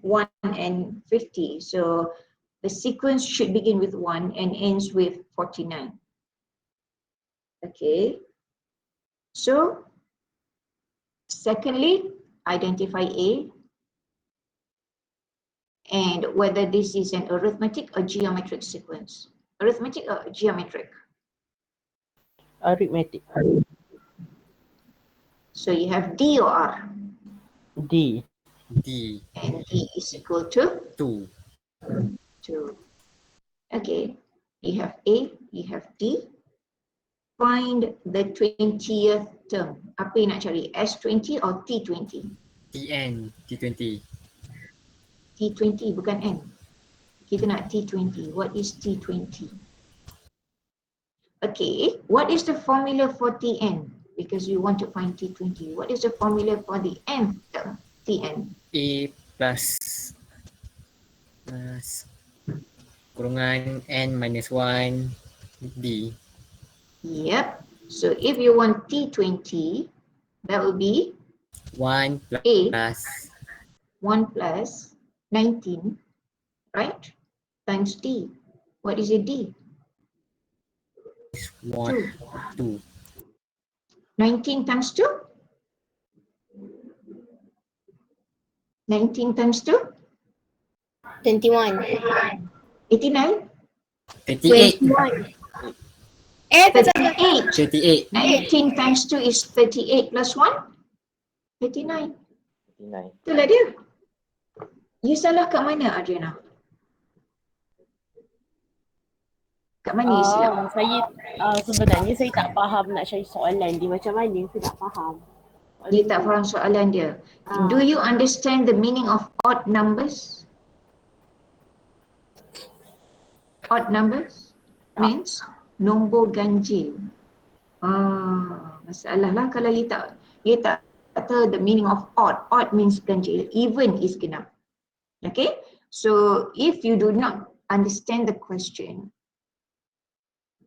1 and 50. So the sequence should begin with 1 and ends with 49. Okay. So secondly, identify A and whether this is an arithmetic or geometric sequence. Arithmetic or geometric? Arithmetic. So you have D or R? D. D. And D is equal to 2. 2. Okay, you have A, you have D. Find the 20th term. Apa yang nak cari? S20 or T20? TN. T20. T20 bukan N. Kita nak T20. What is T20? Okay, what is the formula for Tn? Because we want to find T20. What is the formula for the nth term? Tn. A plus kurungan N minus 1 D. Yep. So if you want T20, that will be 1 plus A 1 plus 19, right? Times D. What is a D? 1 2. 19 times 2? 19 times 2? 21. 89? 38. 21. Betul. 38. 38. 19 times 2 is 38 plus 1? 39. 39. Itulah dia. You salah kat mana, Adriana? Kat mana you silap? Saya sebenarnya saya tak faham nak cari soalan dia macam mana, saya tak faham. Dia tak faham soalan dia. Do you understand the meaning of odd numbers? Odd numbers means nombor ganjil. Masalah lah kalau you tak kata the meaning of odd. Odd means ganjil. Even is genap. Okay? So if you do not understand the question,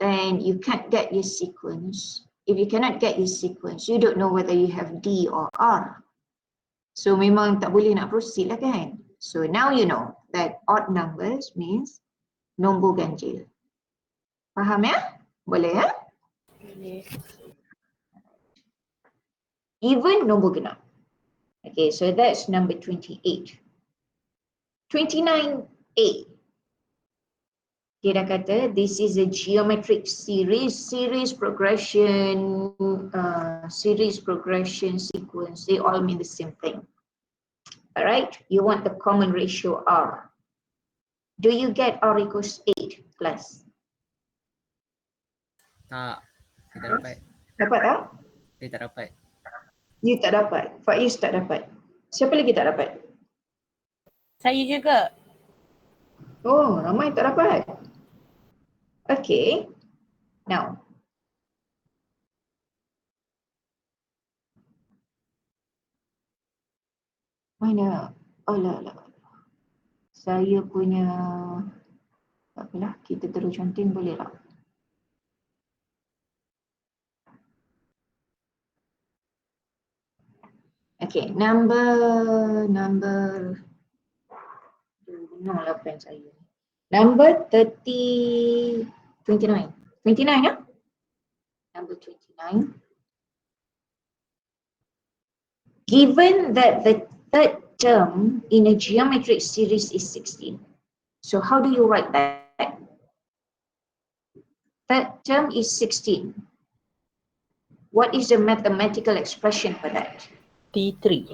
then you can't get your sequence. If you cannot get your sequence, you don't know whether you have D or R. So memang tak boleh nak proceed lah kan. So now you know that odd numbers means nombor ganjil. Faham ya? Boleh ya? Boleh. Even nombor genap. Okay, so that's number 28. 29A. Dia dah kata this is a geometric series progression, sequence. They all mean the same thing. Alright, you want the common ratio R. Do you get R equals 8 plus? Tak. Saya tak dapat. Dapat tak? Saya tak dapat. You tak dapat. Faiz tak dapat. Siapa lagi tak dapat? Saya juga. Oh, ramai tak dapat. Okay. Now. Mana? Oh lah. Saya punya, tak apalah, kita terus cantik boleh tak? Okay, number no lah pen saya. Number 29. 29 ya? Number 29. Given that the third term in a geometric series is 16. So how do you write that? Third term is 16. What is the mathematical expression for that? T3.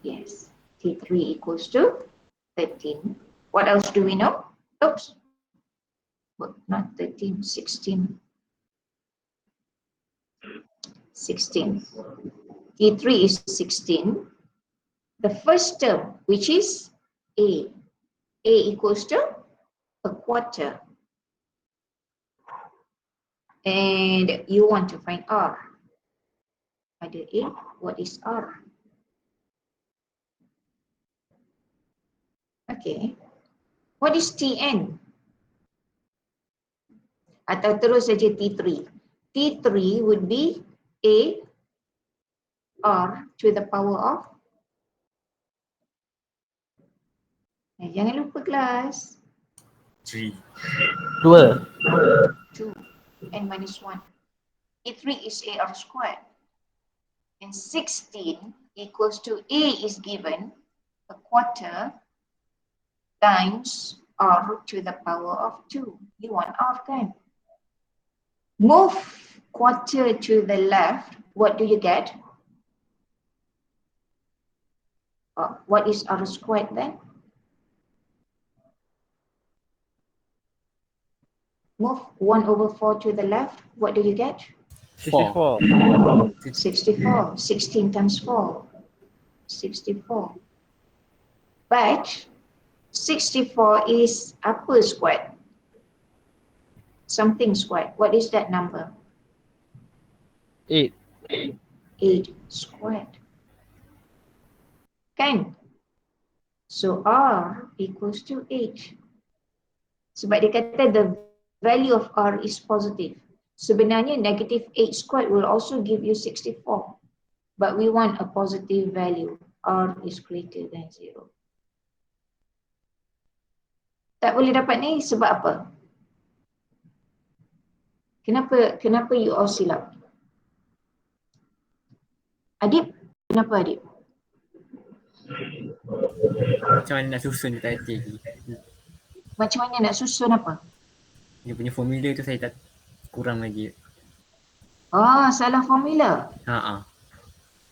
Yes, T3 equals to 13. What else do we know? Oops. Well, not 13, 16. 16. T3 is 16. The first term, which is A. A equals to a quarter. And you want to find R. Ada A, what is R? Okay. What is Tn? Atau terus saja T3. T3 would be A R to the power of Jangan lupa kelas. 3. 2. 2 n minus 1. A3 is AR squared. And 16 equals to A is given a quarter times R to the power of 2. You want R, kan? Move quarter to the left, what do you get? What is R squared then? Move 1/4 to the left, what do you get? 64. 64. 16 times 4. 64. But 64 is apa squared? Something squared. What is that number? 8. 8 squared. Kan? So R equals to 8. Sebab dia kata the value of R is positive. Sebenarnya negative 8 squared will also give you 64. But we want a positive value. R is greater than 0. Tak boleh dapat ni sebab apa? Kenapa you all silap? Adib, kenapa Adib? Macam mana nak susun tadi? Macam mana nak susun apa? Dia punya formula tu saya tak kurang lagi. Salah formula.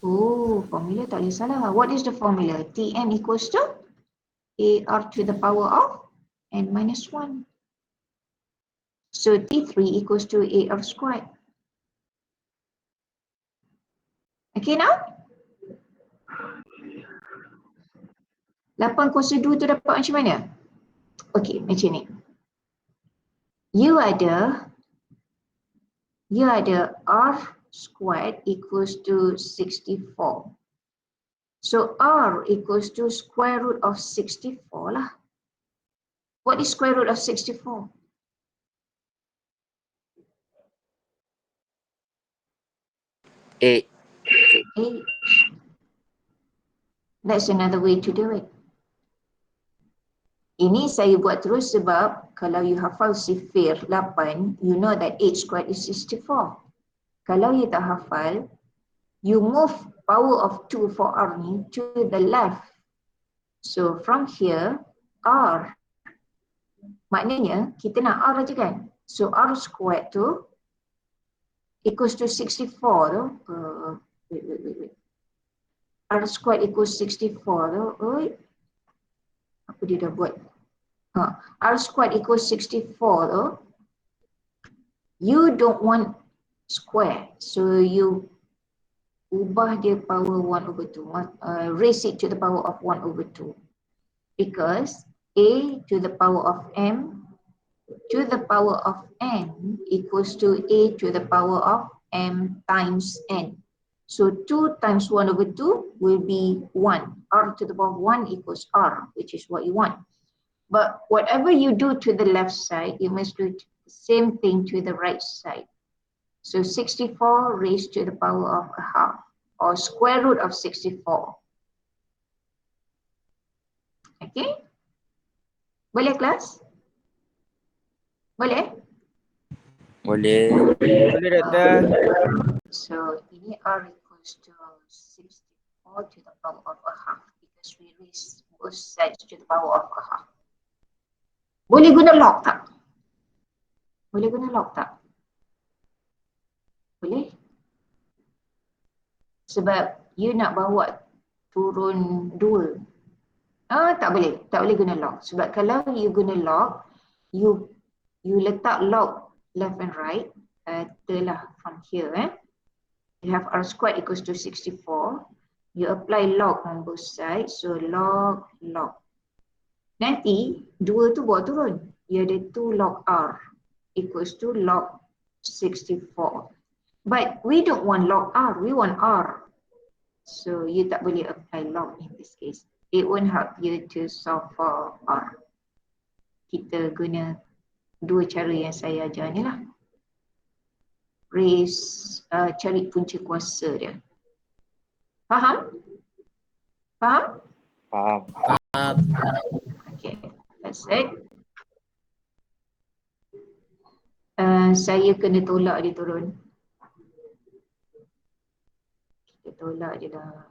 Oh, formula tak boleh salah. What is the formula? Tn equals to AR to the power of n minus 1. So T3 equals to AR squared. Okay now? 8 kuasa 2 tu dapat macam mana? Okay, macam ni. You ada R squared equals to 64. So R equals to square root of 64 lah. What is square root of 64? 8. 8. That's another way to do it. Ini saya buat terus sebab kalau you hafal sifir 8, you know that 8 squared is 64. Kalau you tak hafal, you move power of 2 for R ni to the left. So from here, R, maknanya kita nak R aja kan? So R squared tu equals to 64 tu. Wait. R squared equals 64 tu. Apa dia dah buat? R squared equals 64 tu. You don't want square. So you ubah dia power 1/2. Raise it to the power of 1/2. Because A to the power of M to the power of N equals to A to the power of M times N. So 2 times 1/2 will be 1. R to the power of 1 equals R, which is what you want. But whatever you do to the left side, you must do the same thing to the right side. So 64 raised to the power of a half, or square root of 64. Okay? Boleh kelas? Boleh? Boleh. Boleh doktor. So ini R equals to 64 to the power of a half because we raise both sides to the power of a half. Boleh guna log tak? Boleh guna log tak? Boleh? Sebab you nak bawa turun 2. Tak boleh. Tak boleh guna log. Sebab kalau you guna log, you letak log left and right. Katalah from here. You have R squared equals to 64. You apply log on both sides. So log. Nanti 2 tu bawa turun. You ada 2 log R equals to log 64. But we don't want log R. We want R. So you tak boleh apply log in this case. It won't help you to solve for R. Kita guna 2 cara yang saya ajar ni lah. Raise, cari punca kuasa dia. Faham? Faham? Faham. Okay. Set. Saya kena tolak dia turun. Kita tolak dia dah.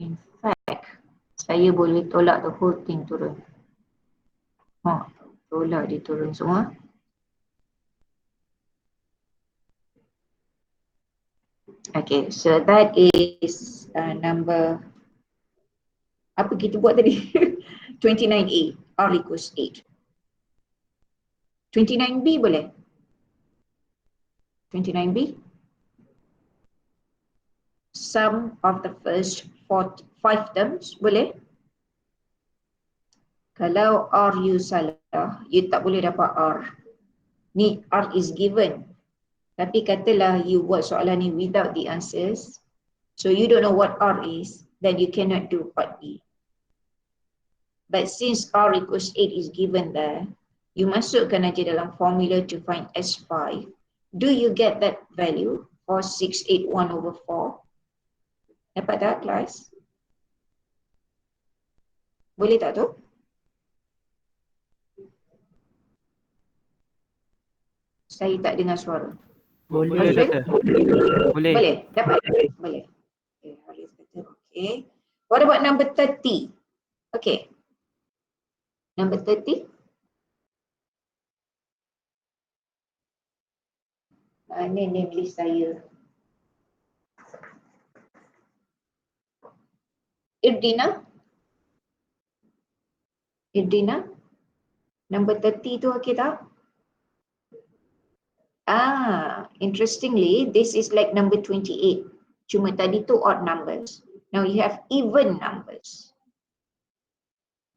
In fact, saya boleh tolak the whole thing turun. Tolak dia turun semua. Okay, so that is number, apa kita buat tadi? 29A, R equals 8. 29B boleh? 29B? Sum of the first 5 terms, boleh? Kalau R you salah, you tak boleh dapat R. Ni R is given. Tapi katalah you buat soalan ni without the answers, so you don't know what R is, then you cannot do part B. But since R equals 8 is given there, you masukkan aja dalam formula to find S5. Do you get that value? 4681 over 4. Dapat tak kelas? Boleh tak tu? Saya tak dengar suara. Boleh doktor. Boleh. Boleh? Dapat? Boleh. Okay, Haris kata okay. What about number 30? Okay. Number 30. Ini name list saya. Irdina? Irdina? Number 30 tu okay tak? Interestingly, this is like number 28. Cuma tadi tu odd numbers. Now you have even numbers.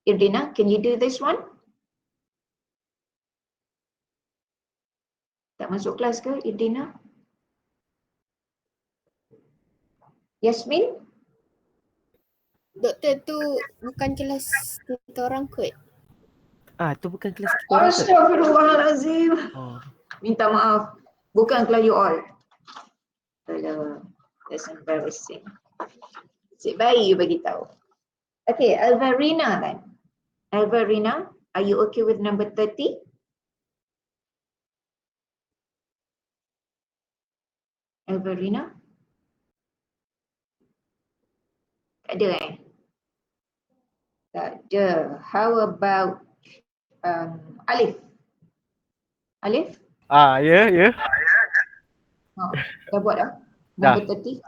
Irdina, can you do this one? Tak masuk kelas ke, Irdina? Yasmin? Doktor tu bukan kelas kita orang kot. Tu bukan kelas kita orang ke? Astaghfirullahalazim. Oh. Minta maaf. Bukan kelas you all. Alah, that's embarrassing. Cik baik you bagi tahu. Okay, Alvarina then. Alvarina, are you okay with number 30? Alvarina? Tak ada Tak ada. How about Alif? Alif? Ya. Dah buat dah? Dah. Number 30?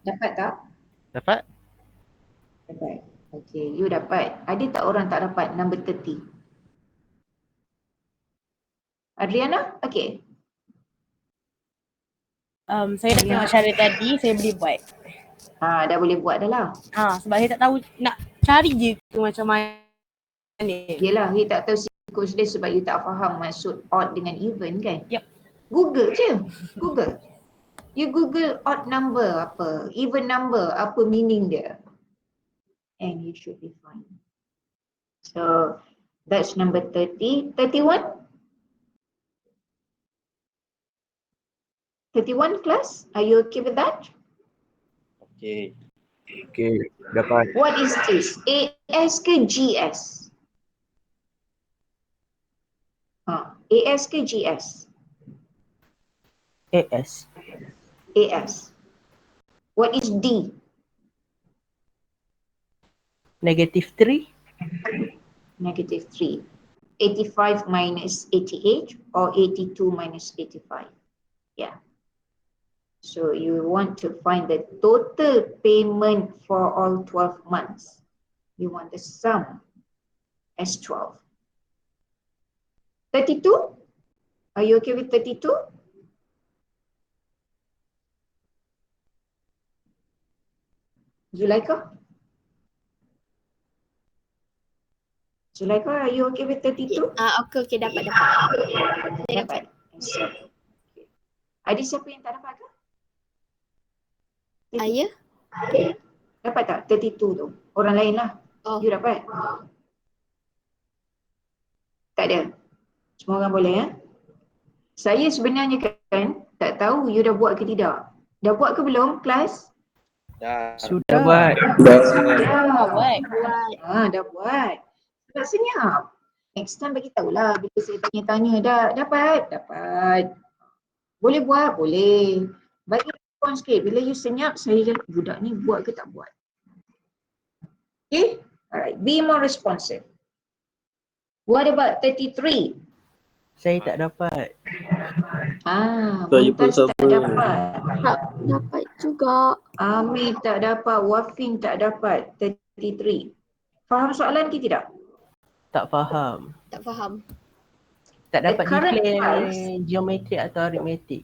Dapat tak? Dapat? Dapat. Okay, you dapat. Ada tak orang tak dapat number 30? Adriana? Okay. Saya dah tengok cara tadi, saya boleh buat. Dah boleh buat dah lah. Sebab saya tak tahu nak cari je ke macam mana. Yelah, you tak tahu siklus dia sebab you tak faham maksud odd dengan even kan? Yep. Google je. Google. You Google odd number apa, even number apa meaning dia. And you should be fine. So, that's number 30. 31? 31 class, are you okay with that? Okay. Okay, dapat. What is this? AS ke GS? AS ke GS? AS. AS. What is D? -3. -3. 85 minus 88 or 82 minus 85. Yeah. So you want to find the total payment for all 12 months. You want the sum as 12. 32? Are you okay with 32? Zulaika? Zulaika, are you okay with 32? Okay, dapat. Dapat. Ada siapa yang tak dapat ke? Ya? Dapat tak 32 tu? Orang lain lah. Oh. You dapat? Tak ada? Semua orang boleh ya? Saya sebenarnya kan tak tahu you dah buat ke tidak. Dah buat ke belum kelas? Sudah buat. Dah buat. Dah buat. Sebab senyap. Next time bagi tahulah bila saya tanya-tanya dah dapat. Boleh buat? Boleh. Bagi respon sikit. Bila you senyap, saya kata budak ni buat ke tak buat. Okay? Alright. Be more responsive. What about 33? Saya tak dapat. Mumtaz tak dapat. Tak dapat juga. Amir tak dapat. Wafin tak dapat. 33. Faham soalan ke tidak? Tak faham. Tak faham. Tak The dapat current declare price. geometrik atau aritmetik.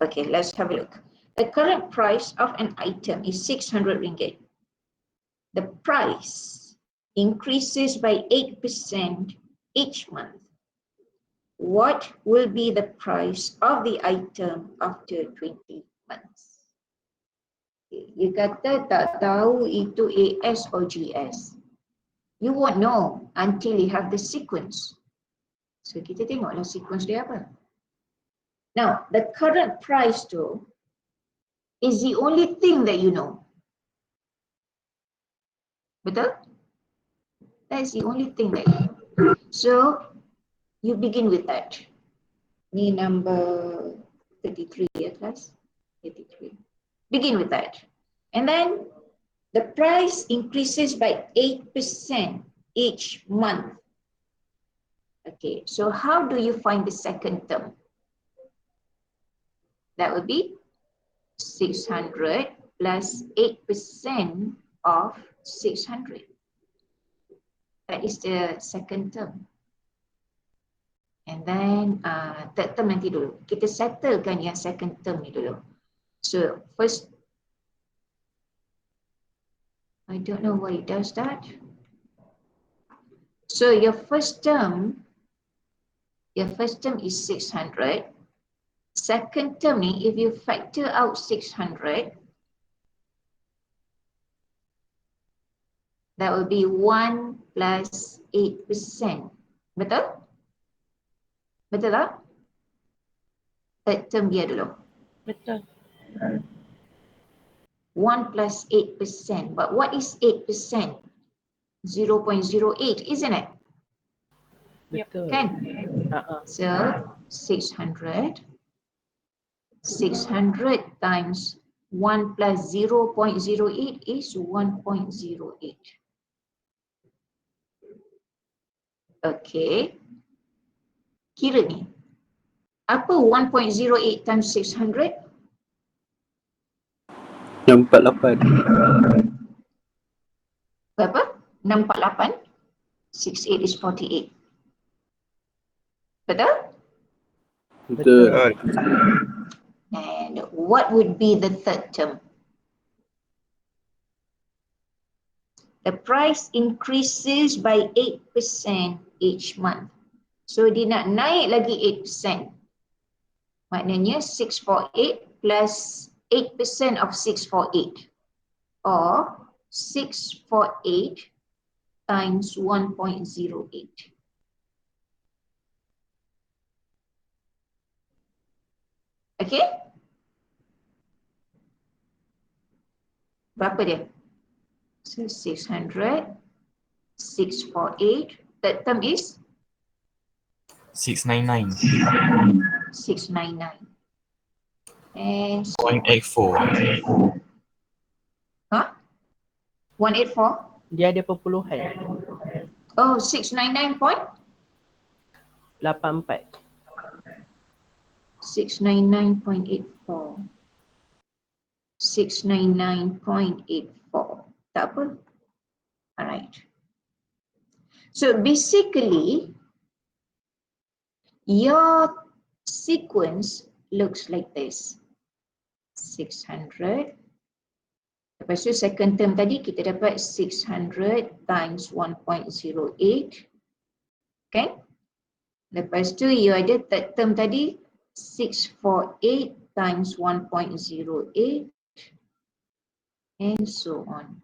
Okay, let's have a look. The current price of an item is 600 ringgit. The price increases by 8% each month. What will be the price of the item after 20 months? Okay, you kata tak tahu itu AS or GS. You won't know until you have the sequence. So kita tengoklah sequence dia apa. Now, the current price tu is the only thing that you know. Betul? That's the only thing that you know. So, you begin with that. Ni number 33 ya class? 33. Begin with that. And then, the price increases by 8% each month. Okay, so how do you find the second term? That would be 600 plus 8% of 600. That is the second term. And then third term nanti dulu. Kita settlekan yang second term ni dulu. So first, I don't know why it does that. So your first term is 600. Second term ni, if you factor out 600, that will be 1 plus 8%. Betul? Betul tak? Third term dia dulu. Betul. 1 plus 8%. But what is 8%? 0.08, isn't it? Betul. Kan? Ha. So 600 times 1 plus 0.08 is 1.08. Okay. Kira ni. Apa 1.08 times 600? 648. Berapa? 648. 68 is 48. Betul? Betul. And what would be the third term? The price increases by 8% each month. So dia nak naik lagi 8%. Maknanya 648 plus 8% of 648. Or 648 times 1.08. Okay? Berapa dia? So 600, 648, third term is 699. 699. And 0.84. huh? 184? Dia ada perpuluhan. Oh, 699 point? 84. 699.84. 699.84. Tak apa. Alright. So basically, your sequence looks like this. 600. Lepas tu second term tadi kita dapat 600 times 1.08. Okay. Lepas tu you ada third term tadi 648 times 1.08 and so on.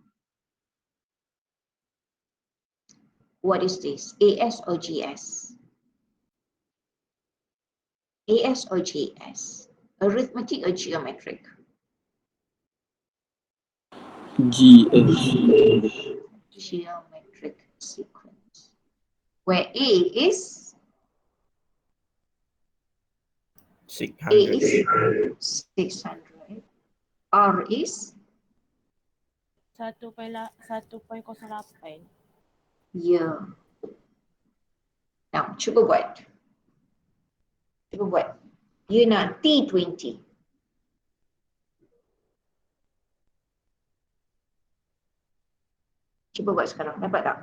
What is this? AS or GS? AS or GS? Arithmetic or geometric? GH. Geometric sequence. Where A is 600. 600. R is 1.08. year. Now, cuba buat. You nak T20. Cuba buat sekarang. Dapat tak?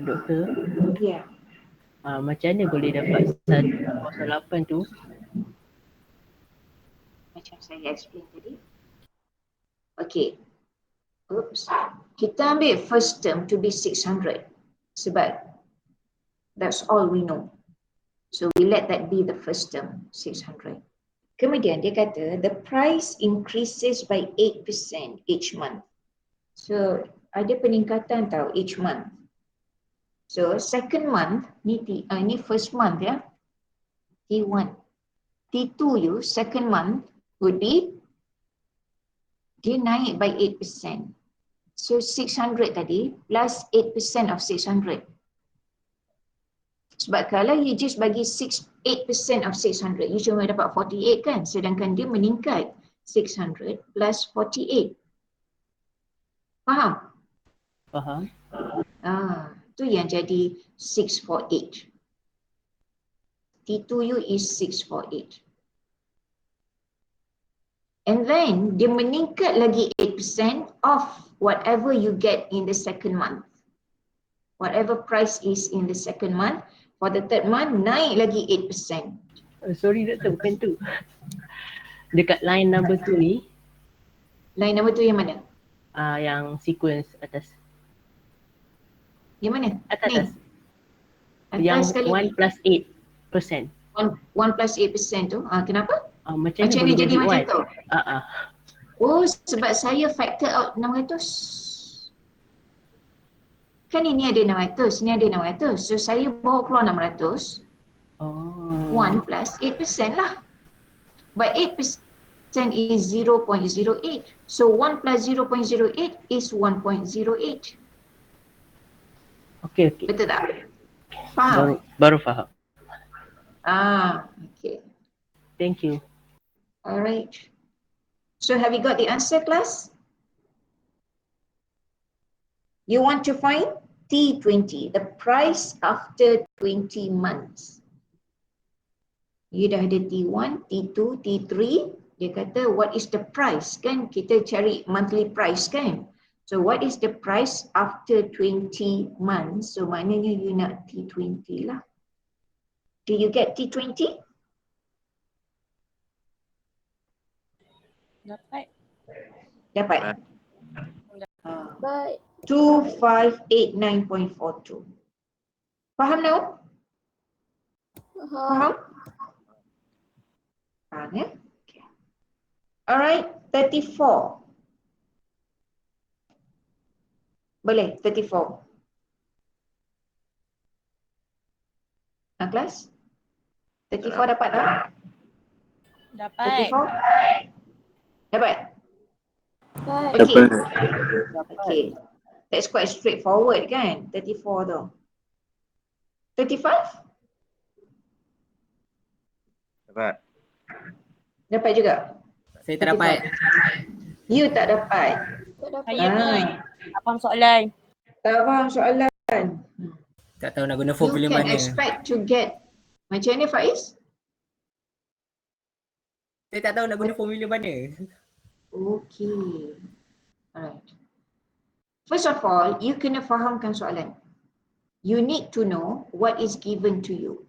Doktor, Ya. macam mana boleh dapat 108 tu? Macam saya explain tadi. Okay. Oops. Kita ambil first term to be 600. Sebab that's all we know. So we let that be the first term, 600. Kemudian dia kata the price increases by 8% each month. So ada peningkatan tau each month. So second month, ni first month ya. T1. T2 you second month would be dia naik by 8%. So 600 tadi plus 8% of 600. Sebab kalau you just bagi 8% of 600, you cuma dapat 48 kan? Sedangkan dia meningkat 600 plus 48. Faham? Faham? Tu yang jadi 648. T2U is 648. And then dia meningkat lagi 8% of whatever you get in the second month. Whatever price is in the second month, for the third month naik lagi 8%. Sorry doktor, bukan tu. Dekat line number 2 ni, Line number tu yang mana? yang sequence atas. Yang mana? Atas. Ni. Yang Atas sekali 1 plus 8%. 1 plus 8% tu. Kenapa? Macam Macam mana mana jadi macam 1? tu? Oh, sebab saya factor out 600. Kan ini ada 600, ini ada 600. So saya bawa keluar 600. 1 plus 8% lah. But 8% is 0.08. So 1 plus 0.08 is 1.08. Okay. Betul tak? Faham? Baru faham. Okay. Thank you. Alright. So have you got the answer, class? You want to find T20, the price after 20 months. You dah ada T1, T2, T3. Dia kata what is the price kan? Kita cari monthly price kan? So what is the price after 20 months? So maknanya you nak T20 lah. Do you get T20? Dapat. Dapat. Baik. 2589.42. Faham now? Faham. Faham ya? Okay. Alright, 34. Boleh, 34. Kelas? 34 dapat tak? Dapat. 34? Dapat? Baik. Okay. Dapat. Okay. That's quite straightforward kan? 34 tu. 35? Dapat. Dapat juga? Saya tak dapat. You tak dapat. Tak dapat. Saya ni tak faham soalan. Tak faham soalan. Tak tahu nak guna You formula can mana. expect to get. Macam mana Faiz? Saya tak tahu nak guna formula mana. Okay. Alright. First of all, you kena fahamkan soalan. You need to know what is given to you.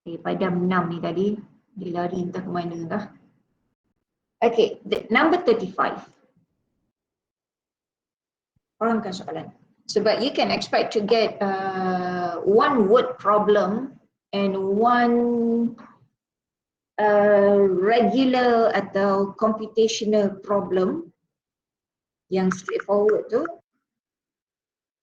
Okay, padam 6 ni tadi. Dia lari entah ke mana dah. Okay, number 35. Fahamkan soalan. Sebab you can expect to get one word problem and one regular atau computational problem yang straightforward tu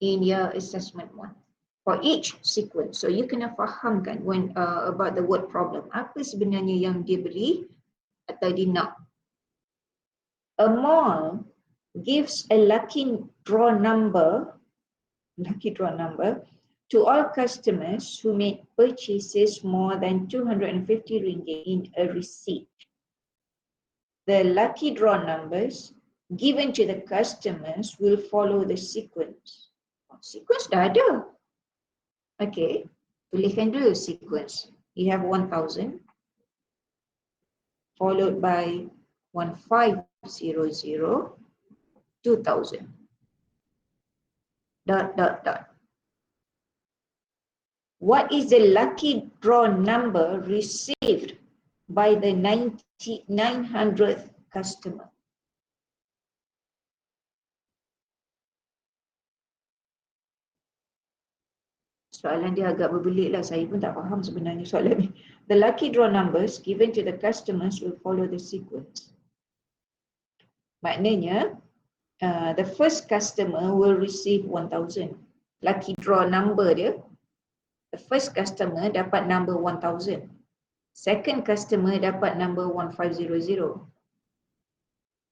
in your assessment one for each sequence. So you kena fahamkan when about the word problem. Apa sebenarnya yang dia beri atau dia nak. A mall gives a lucky draw number to all customers who make purchases more than 250 ringgit in a receipt. The lucky draw numbers given to the customers will follow the sequence. Sequence dah ada. Okay, tuliskan dulu sequence. You have 1,000 followed by 1,500, 2,000. Dot, dot, dot. What is the lucky draw number received by the 900th customer? Soalan dia agak berbelit lah. Saya pun tak faham sebenarnya soalan ni. The lucky draw numbers given to the customers will follow the sequence. Maknanya, the first customer will receive 1,000. Lucky draw number dia, the first customer dapat number 1,000. Second customer dapat number 1,500.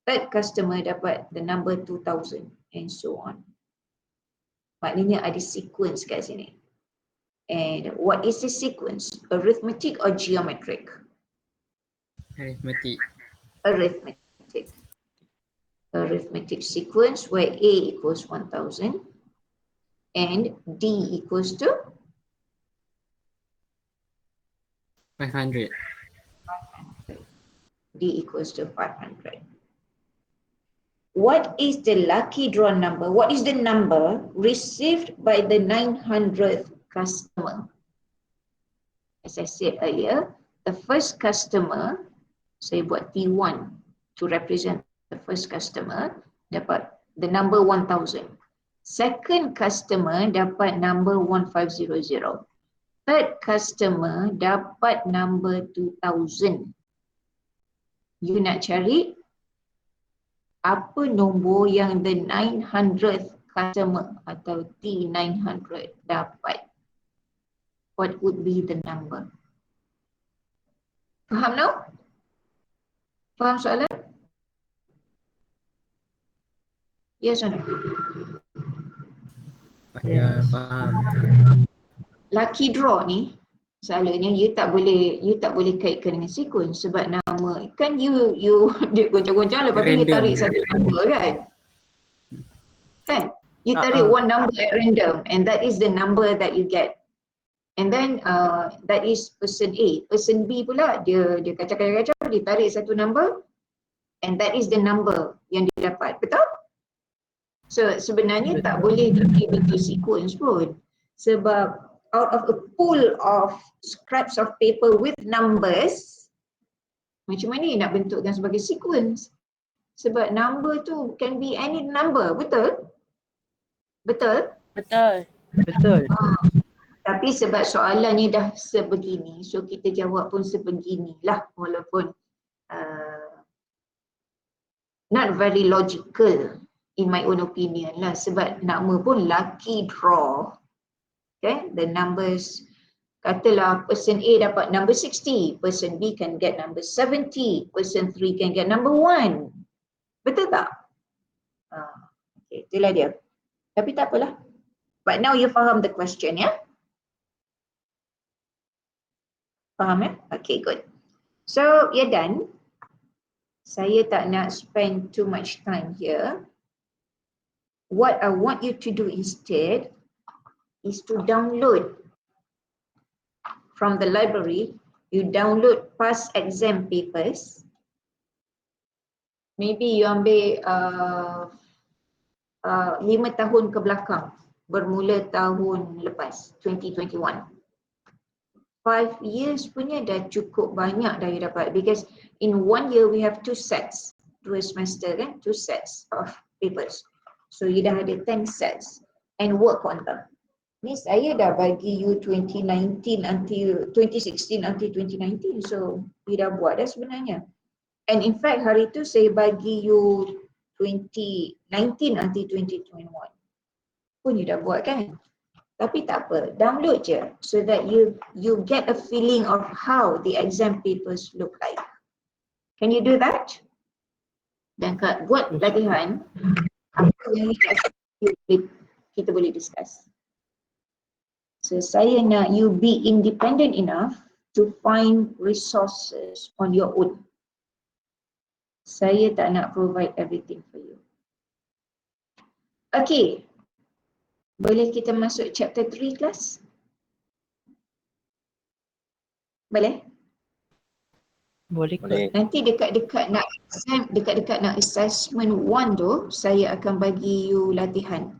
Third customer dapat the number 2,000 and so on. Maknanya ada sequence kat sini. And what is the sequence? Arithmetic or geometric? Arithmetic. Arithmetic. Arithmetic sequence where A equals 1,000 and D equals to 500. D equals to 500. What is the lucky draw number? What is the number received by the 900th customer? As I said earlier, the first customer, saya buat T1 to represent the first customer, dapat the number 1,000. Second customer dapat number 1,500. Third customer dapat number 2,000. You nak cari apa nombor yang the 900th customer atau T900 dapat. What would be the number? Faham now? Faham soalan? Yes or no? Ya, faham. Lucky draw ni selalunya you tak boleh kaitkan dengan sequence sebab nama kan you dia goncang-goncang lepas tu you Random. tarik satu number kan you tarik one number at random and that is the number that you get and then that is person A. Person B pula dia kacau-kacau dia tarik satu number and that is the number yang dia dapat, betul? So sebenarnya tak boleh diberi bentuk sequence pun sebab out of a pool of scraps of paper with numbers, macam mana nak bentukkan sebagai sequence? Sebab number tu can be any number, betul? Betul? Betul. Betul. Tapi sebab soalannya dah sebegini, so kita jawab pun sebeginilah walaupun not very logical in my own opinion lah sebab nama pun lucky draw. Okay, the numbers, katalah person A dapat number 60, person B can get number 70, person 3 can get number 1. Betul tak? Okay, itulah dia. Tapi tak apalah. But now you faham the question, ya? Faham ya? Okay, good. So, you're done. Saya tak nak spend too much time here. What I want you to do instead is to download from the library. You download past exam papers. Maybe you ambil 5 tahun ke belakang, bermula tahun lepas, 2021. 5 years punya dah cukup banyak dah you dapat, because in 1 year we have 2 sets, 2 semester kan, 2 sets of papers. So you dah ada 10 sets and work on them. Ni saya dah bagi you 2016 until 2019, so you dah buat dah sebenarnya. And in fact hari tu saya bagi you 2019 until 2021 pun you dah buat kan. Tapi tak apa, download je so that you get a feeling of how the exam papers look like. Can you do that? Dan buat latihan, apa yang kita boleh discuss. So saya nak you be independent enough to find resources on your own. Saya tak nak provide everything for you. Okay. Boleh kita masuk chapter 3 kelas? Boleh? Boleh kot. Boleh. Nanti dekat-dekat nak assessment 1 tu, saya akan bagi you latihan.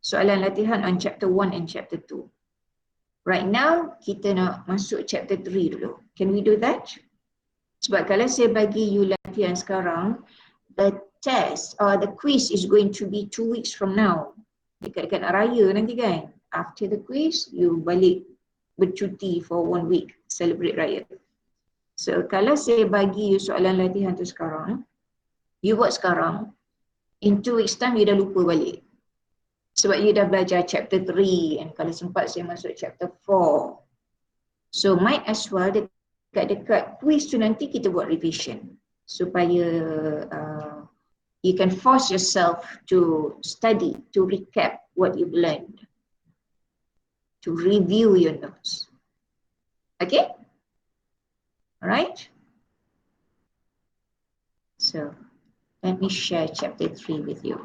Soalan latihan on chapter 1 and chapter 2. Right now, kita nak masuk chapter 3 dulu. Can we do that? Sebab kalau saya bagi you latihan sekarang, the test or the quiz is going to be 2 weeks from now. Dekat-dekat nak raya nanti kan. After the quiz, you balik bercuti for 1 week, celebrate raya. So kalau saya bagi you soalan latihan tu sekarang, you buat sekarang, in 2 weeks time you dah lupa balik. Sebab you dah belajar chapter 3 and kalau sempat saya masuk chapter 4. So might as well dekat-dekat quiz tu nanti kita buat revision supaya you can force yourself to study, to recap what you've learned, to review your notes. Okay? Alright? So, let me share chapter 3 with you.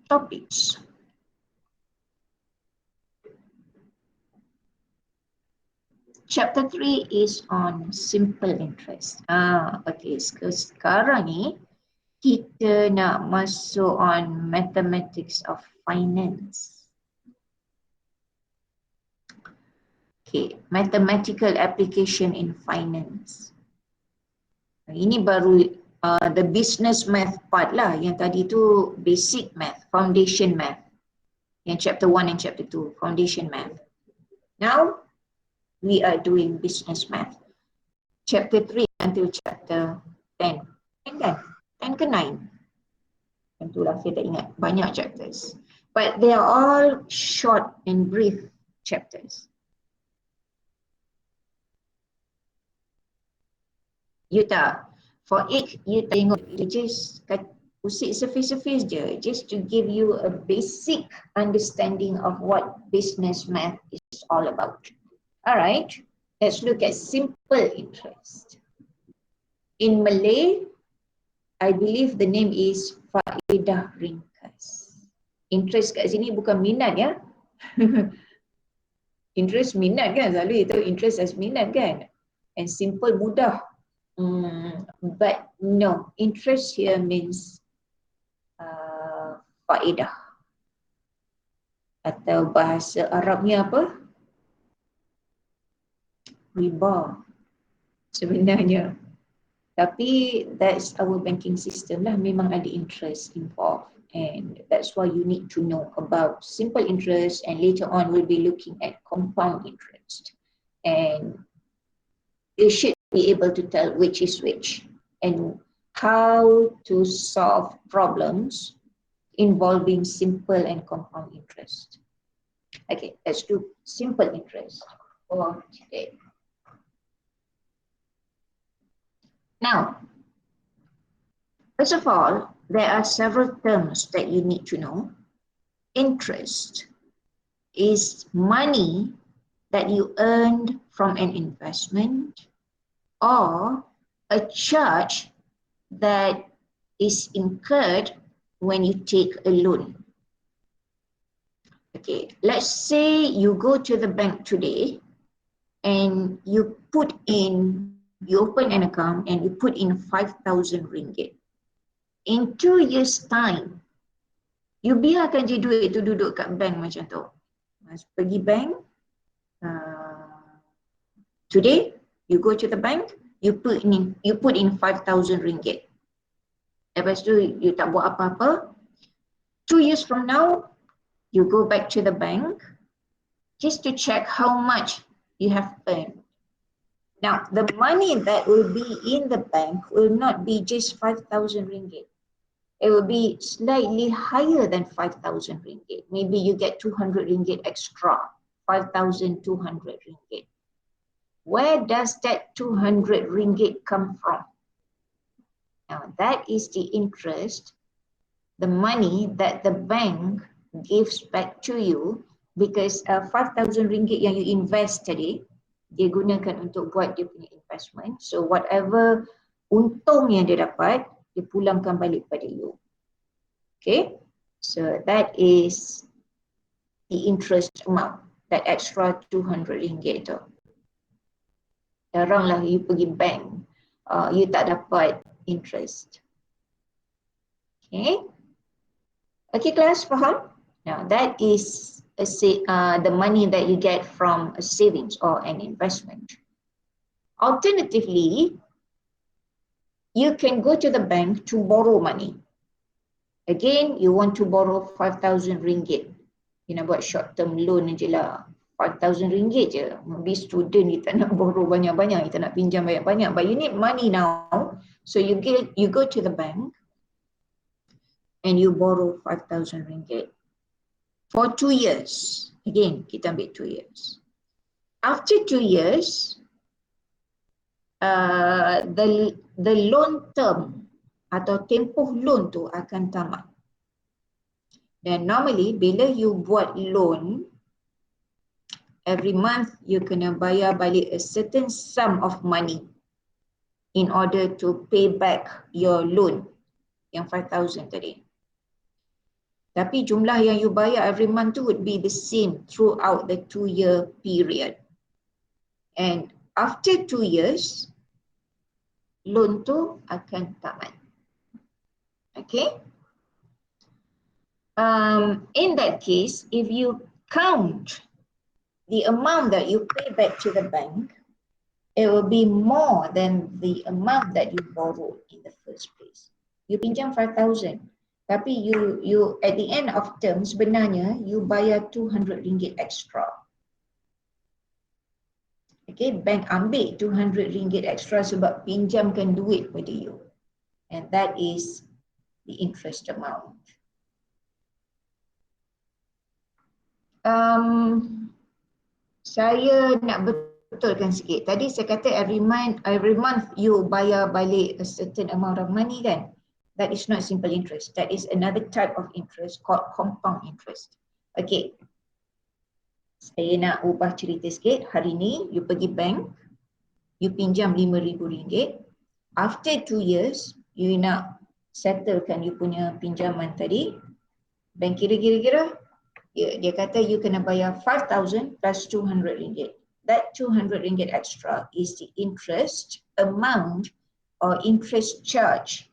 Topics. Chapter 3 is on simple interest. Okay, sekarang ni kita nak masuk on mathematics of finance. Okay, mathematical application in finance. Ini baru the business math part lah. Yang tadi tu basic math, foundation math. Yang chapter 1 and chapter 2, foundation math. Now, we are doing business math. Chapter 3 until chapter 10. 10 kan? 10 ke 9? Tentulah saya tak ingat. Banyak chapters. But they are all short and brief chapters. You tak? For it, you tengok, you just usik surface je. Just to give you a basic understanding of what business math is all about. Alright, let's look at simple interest. In Malay, I believe the name is faedah ringkas. Interest kat sini bukan minat ya. Interest minat kan, selalu itu interest as minat kan. And simple mudah. But no, interest here means faedah. Atau bahasa Arabnya apa? Riba sebenarnya. Tapi that's our banking system lah, memang ada interest involved. And that's why you need to know about simple interest, and later on we'll be looking at compound interest. And you should be able to tell which is which and how to solve problems involving simple and compound interest. Okay, let's do simple interest for today. Now, first of all, there are several terms that you need to know. Interest, is money that you earned from an investment or a charge that is incurred when you take a loan. Okay, let's say you go to the bank today and you open an account and you put in 5,000 ringgit. In 2 years time, you biarkan je duit tu duduk kat bank macam tu. Mas pergi bank, today you go to the bank, you put in 5,000 ringgit. Lepas tu you tak buat apa-apa. 2 years from now, you go back to the bank just to check how much you have earned. Now, the money that will be in the bank will not be just 5,000 ringgit. It will be slightly higher than 5,000 ringgit. Maybe you get 200 ringgit extra, 5,200 ringgit. Where does that 200 ringgit come from? Now, that is the interest, the money that the bank gives back to you because 5,000 ringgit yang you invest tadi, dia gunakan untuk buat dia punya investment. So whatever untung yang dia dapat, dia pulangkan balik pada you. Okay, so that is the interest amount, that extra 200 ringgit tu. Jaranglah you pergi bank, you tak dapat interest. Okay, okay class, faham? Now that is the money that you get from a savings or an investment. Alternatively, you can go to the bank to borrow money. Again, you want to borrow 5,000 ringgit. You nak buat short term loan je lah. 5,000 ringgit je. Maybe student you tak nak borrow banyak-banyak, you tak nak pinjam banyak-banyak. But you need money now. So you go to the bank and you borrow 5,000 ringgit. For 2 years. Again, kita ambil 2 years. After 2 years, the loan term atau tempoh loan tu akan tamat. Dan normally bila you buat loan, every month you kena bayar balik a certain sum of money in order to pay back your loan yang 5,000 tadi. Tapi jumlah yang you bayar every month tu would be the same throughout the 2-year period. And after 2 years, loan tu akan tamat. Okay? In that case, if you count the amount that you pay back to the bank, it will be more than the amount that you borrowed in the first place. You pinjam 5,000. Tapi you at the end of term sebenarnya you bayar 200 ringgit extra. Okay, bank ambil 200 ringgit extra sebab pinjamkan duit pada you. And that is the interest amount. Saya nak betulkan sikit. Tadi saya kata every month you bayar balik a certain amount of money kan? That is not simple interest. That is another type of interest called compound interest. Okay. Saya nak ubah cerita sikit. Hari ni, you pergi bank, you pinjam RM5,000. After 2 years, you nak settlekan you punya pinjaman tadi. Bank kira-kira, dia kata you kena bayar 5,000 plus 200 ringgit. That 200 ringgit extra is the interest amount or interest charge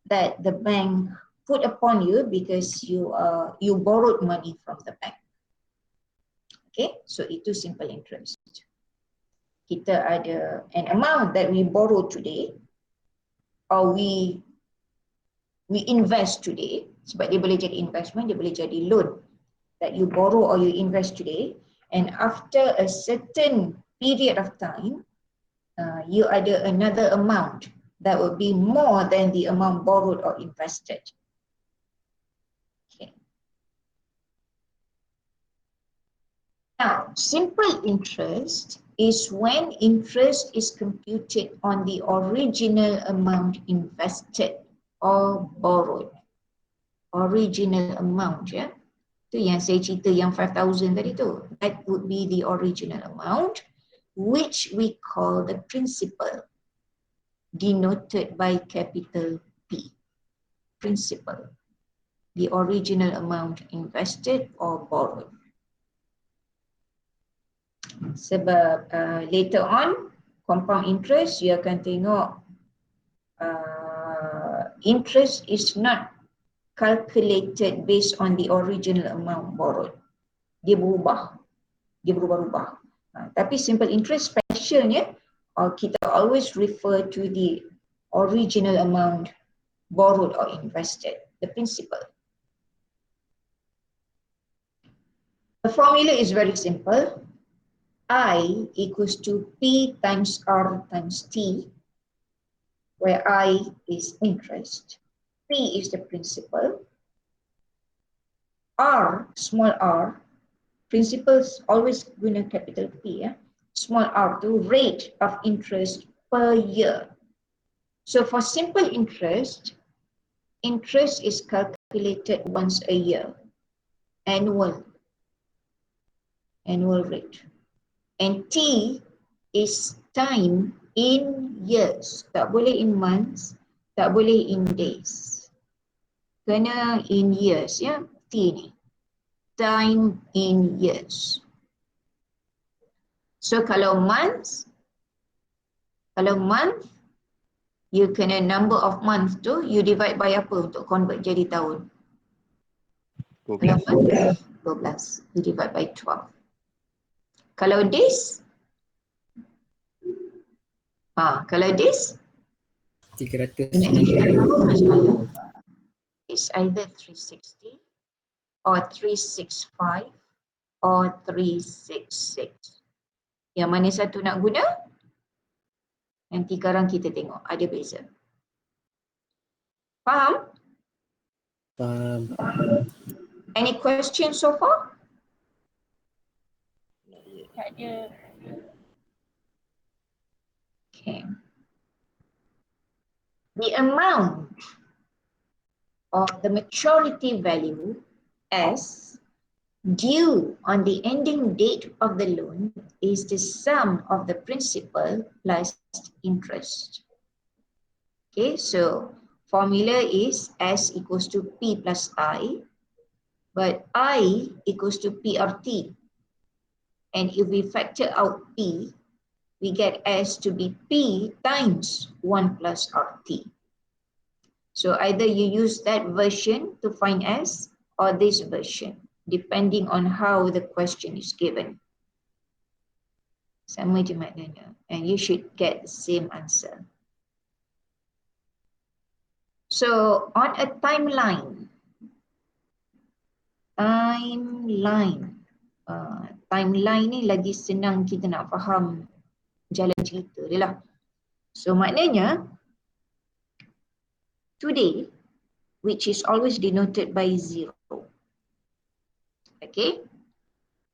that the bank put upon you because you borrowed money from the bank. Okay, so itu simple interest. Kita ada an amount that we borrow today or we invest today, sebab dia boleh jadi investment, dia boleh jadi loan that you borrow or you invest today, and after a certain period of time, you ada another amount that will be more than the amount borrowed or invested. Okay. Now, simple interest is when interest is computed on the original amount invested or borrowed. Original amount, yeah. Tu yang saya cerita yang 5,000 tadi tu. That would be the original amount which we call the principal, denoted by capital P. Principal, the original amount invested or borrowed. Sebab later on compound interest, you akan tengok interest is not calculated based on the original amount borrowed. Dia berubah-ubah. Tapi simple interest specialnya, kita always refer to the original amount borrowed or invested, the principal. The formula is very simple. I equals to P times R times T, where I is interest, P is the principal, R, small r, principals always guna capital P, small r to rate of interest per year. So for simple interest, interest is calculated once a year, annual rate. And T is time in years. Tak boleh in months, tak boleh in days. Kena in years, ya, T ni. Time in years. So kalau month, you kena number of months tu, you divide by apa untuk convert jadi tahun? 12. 12. You divide by 12. Kalau days, kalau days, 360. it's either 360 or 365 or 366. Yang mana satu nak guna? Nanti sekarang kita tengok ada beza. Faham? Faham. Any questions so far? Tak ada. Okay. The amount of the maturity value S due on the ending date of the loan is the sum of the principal plus interest. Okay, so formula is S equals to P plus I, but I equals to PRT. And if we factor out P, we get S to be P times 1 plus RT. So either you use that version to find S or this version, depending on how the question is given. Sama je maknanya, and you should get the same answer. So on a timeline, timeline ni lagi senang kita nak faham jalan cerita dia lah. So maknanya today, which is always denoted by 0. Okay,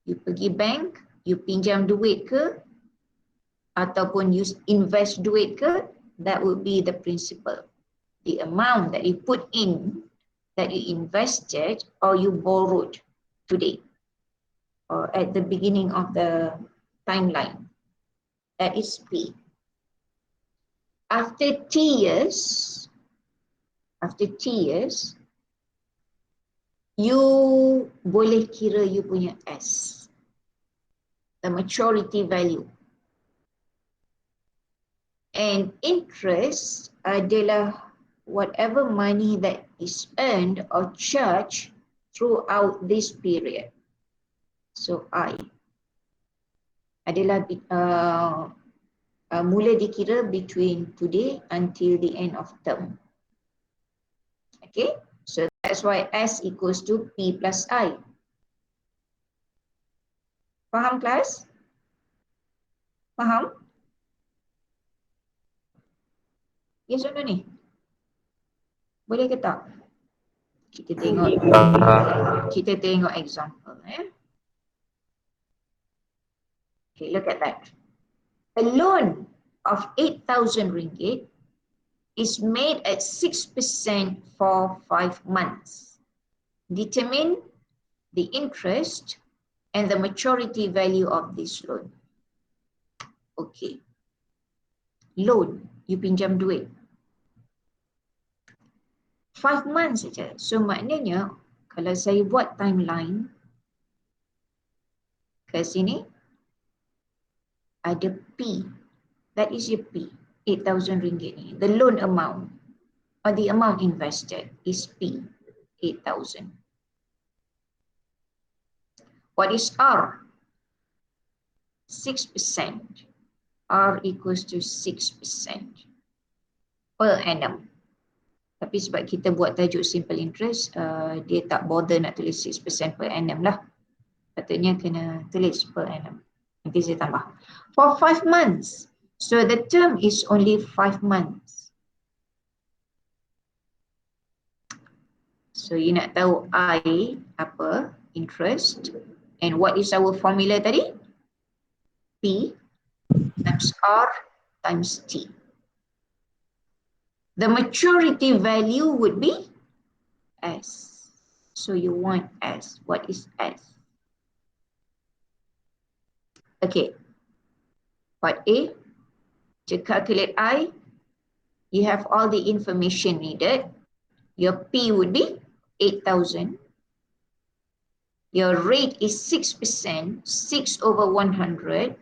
you pergi bank, you pinjam duit ke ataupun you invest duit ke, that would be the principal, the amount that you put in, that you invested or you borrowed today or at the beginning of the timeline. That is P. After T years, you boleh kira you punya S, the maturity value. And interest adalah whatever money that is earned or charged throughout this period. So I adalah mula dikira between today until the end of term. Okay, so that's why S equals to P plus I. Faham kelas? Faham? Yes or no ni? Boleh ke tak? Kita tengok example. Okay, look at that. A loan of 8,000 ringgit is made at 6% for 5 months. Determine the interest and the maturity value of this loan. Okay. Loan, you pinjam duit. 5 months saja. So maknanya kalau saya buat timeline ke sini ada P. That is your P. 8,000 ringgit ni. The loan amount or the amount invested is P. 8,000. What is R? 6%. R equals to 6% per annum. Tapi sebab kita buat tajuk simple interest, dia tak bother nak tulis 6% per annum lah. Patutnya kena tulis per annum. Nanti saya tambah. For 5 months. So the term is only 5 months. So you nak tahu I apa? Interest. And what is our formula tadi? P times R times T. The maturity value would be S. So you want S. What is S? Okay. Part A, to calculate I, you have all the information needed. Your P would be 8,000. Your rate is 6%, 6 over 100,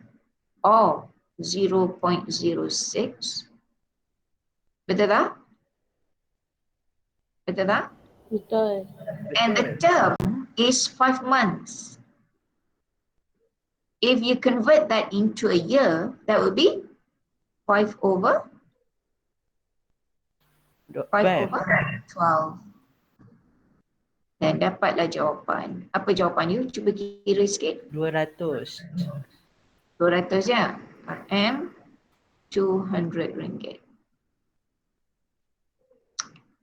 or 0.06. Betul tak? Betul tak? Betul. And the term is 5 months. If you convert that into a year, that would be 5 over 12. Dan dapatlah jawapan. Apa jawapan you? Cuba kira sikit. 200. 200 ya? RM 200 ringgit.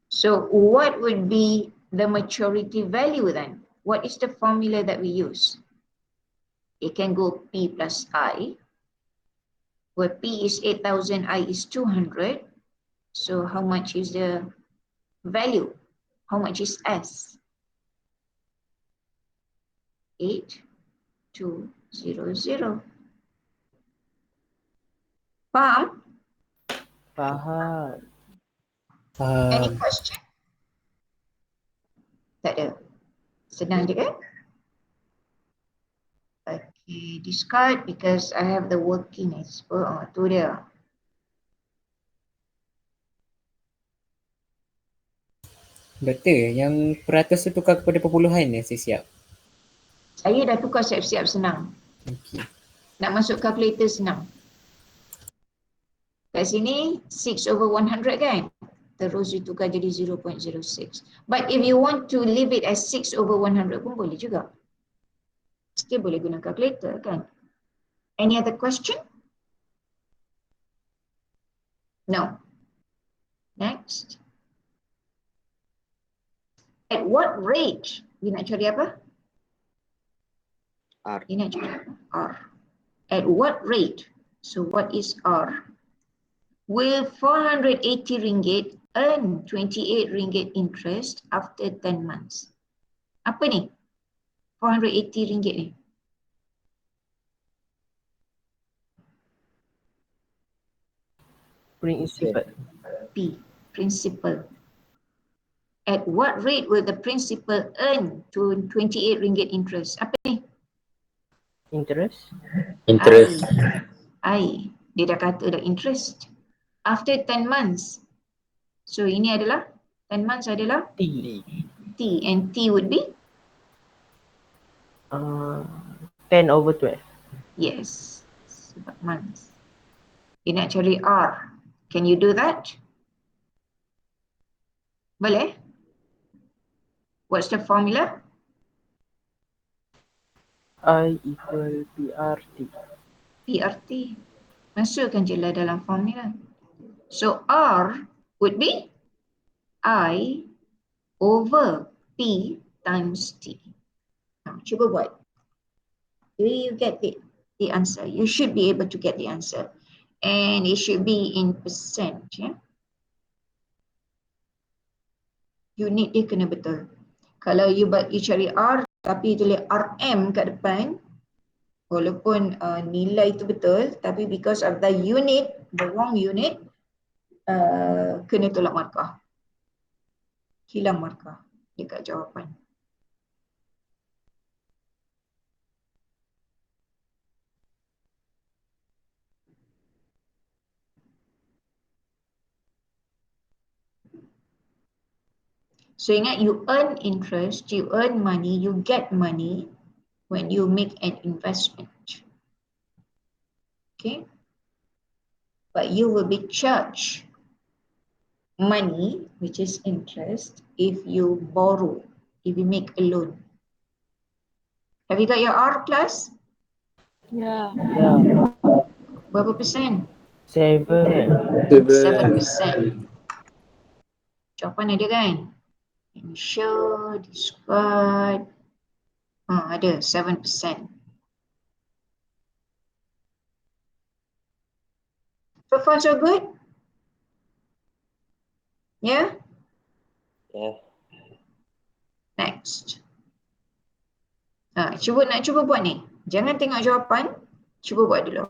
So what would be the maturity value then? What is the formula that we use? It can go P plus I, where P is 8,000, I is 200. So how much is the value? How much is S? 8,200. Faham? Faham. Any question? Tak ada. Senang je kan? Okay, discard because I have the working as well. Oh, tu dia. Doktor, yang peratus tu tukar kepada perpuluhan ya, saya siap. Saya dah tukar siap-siap senang. Okey. Nak masuk calculator senang. Kat sini 6 over 100 kan? Terus ditukar jadi 0.06. But if you want to leave it as 6 over 100 pun boleh juga. Still boleh guna calculator kan? Any other question? No. Next. At what rate? You nak cari apa? R. You nak cari apa? R. At what rate? So what is R? Will 480 ringgit earn 28 ringgit interest after 10 months? Apa ni? 480 ringgit ni. Principal. P. Principal. At what rate will the principal earn to 28 ringgit interest? Apa ni? Interest. I. Dia dah kata dah interest. After 10 months. So ini adalah 10 months adalah T. T, and T would be 10 over 12. yes. Sebab months. You nak cari R. Can you do that? Boleh? What's the formula? I equal PRT. PRT. Masukkan je lah dalam formula. So R would be I over P times T. Now, cuba buat. Do you get the answer? You should be able to get the answer. And it should be in percent. Yeah? Unit dia kena betul. Kalau you cari R tapi tulis RM kat depan, walaupun nilai tu betul, tapi because of the unit, the wrong unit, kena tolak markah. Hilang markah dekat jawapan. So ingat, you earn interest, you earn money, you get money when you make an investment. Okay? But you will be charged money, which is interest, if you borrow, if you make a loan. Have you got your R class? Ya. Yeah. Berapa persen? 7. 7%. Jawapan ada kan? Insure, describe. Ada 7%. So far so good? Yeah? Yeah. Next. Nak cuba buat ni. Jangan tengok jawapan, cuba buat dulu.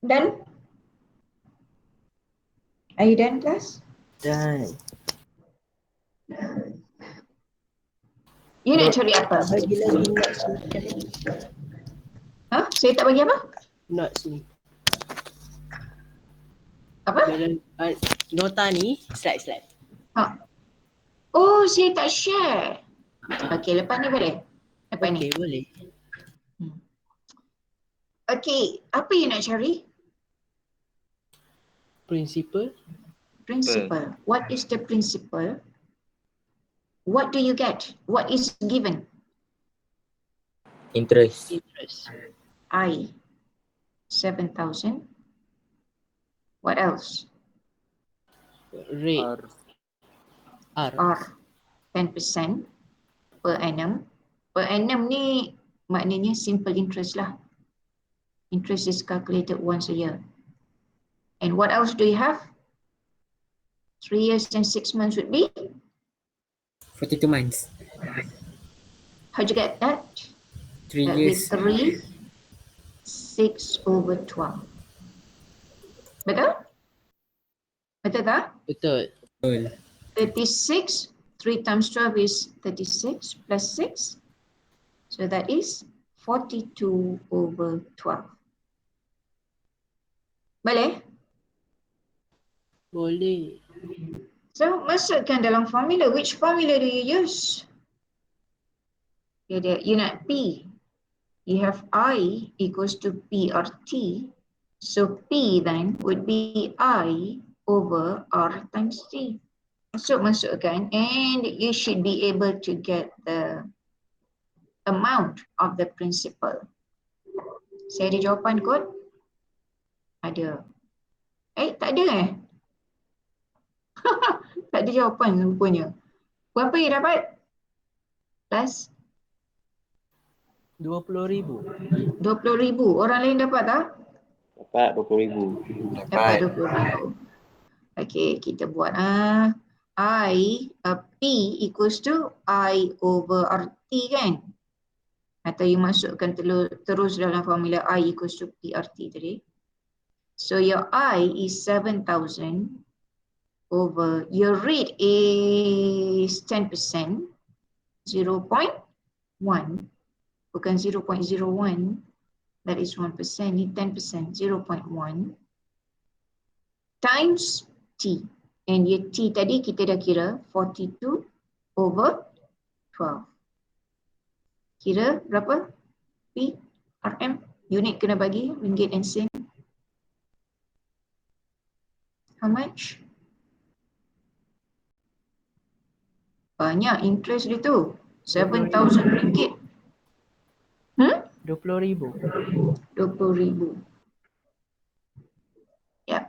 Done? Are you done, class? Done. You nak cari apa? Tak bagi lagi notes ni. Saya tak bagi apa? Notes ni. Apa? Dalam nota ni, slide. Oh, saya tak share. Okey, lepas ni boleh? Lepas ni. Okey, boleh. Okey, apa you nak cari? Principle. Principle. What is the principle? What do you get? What is given? Interest. I, 7,000. What else? Rate. R. R, 10% per annum. Per annum ni maknanya simple interest lah. Interest is calculated once a year. And what else do you have? 3 years and 6 months would be? 42 months. How'd you get that? 3 That years. with 3, 6/12. Betul? Betul tak? Betul. Betul. 36, 3 times 12 is 36 plus 6. So that is 42/12. Boleh? Boleh. So masukkan dalam formula. Which formula do you use? You nak P. You have I equals to PRT. So P then would be I over R times T. Masukkan, and you should be able to get the amount of the principal. Saya ada jawapan kot? Ada. Tak ada tak ada jawapan rupanya. Berapa you dapat? Plus 20,000. 20,000. Orang lain dapat tak? Dapat 20,000. Dapat 20,000. Okey, kita buat P equals to I over RT kan? Atau you masukkan terus dalam formula I equals to PRT tadi. So your I is 7,000 over, your rate is 10%, 0.1, bukan 0.01, that is 1%, ni 10%, 0.1 times T. And your T tadi kita dah kira 42 over 12. Kira berapa? P, RM, unit kena bagi, ringgit and sen. How much? Banyak interest dia tu. 7,000 ringgit. 20,000. 20,000. Ya.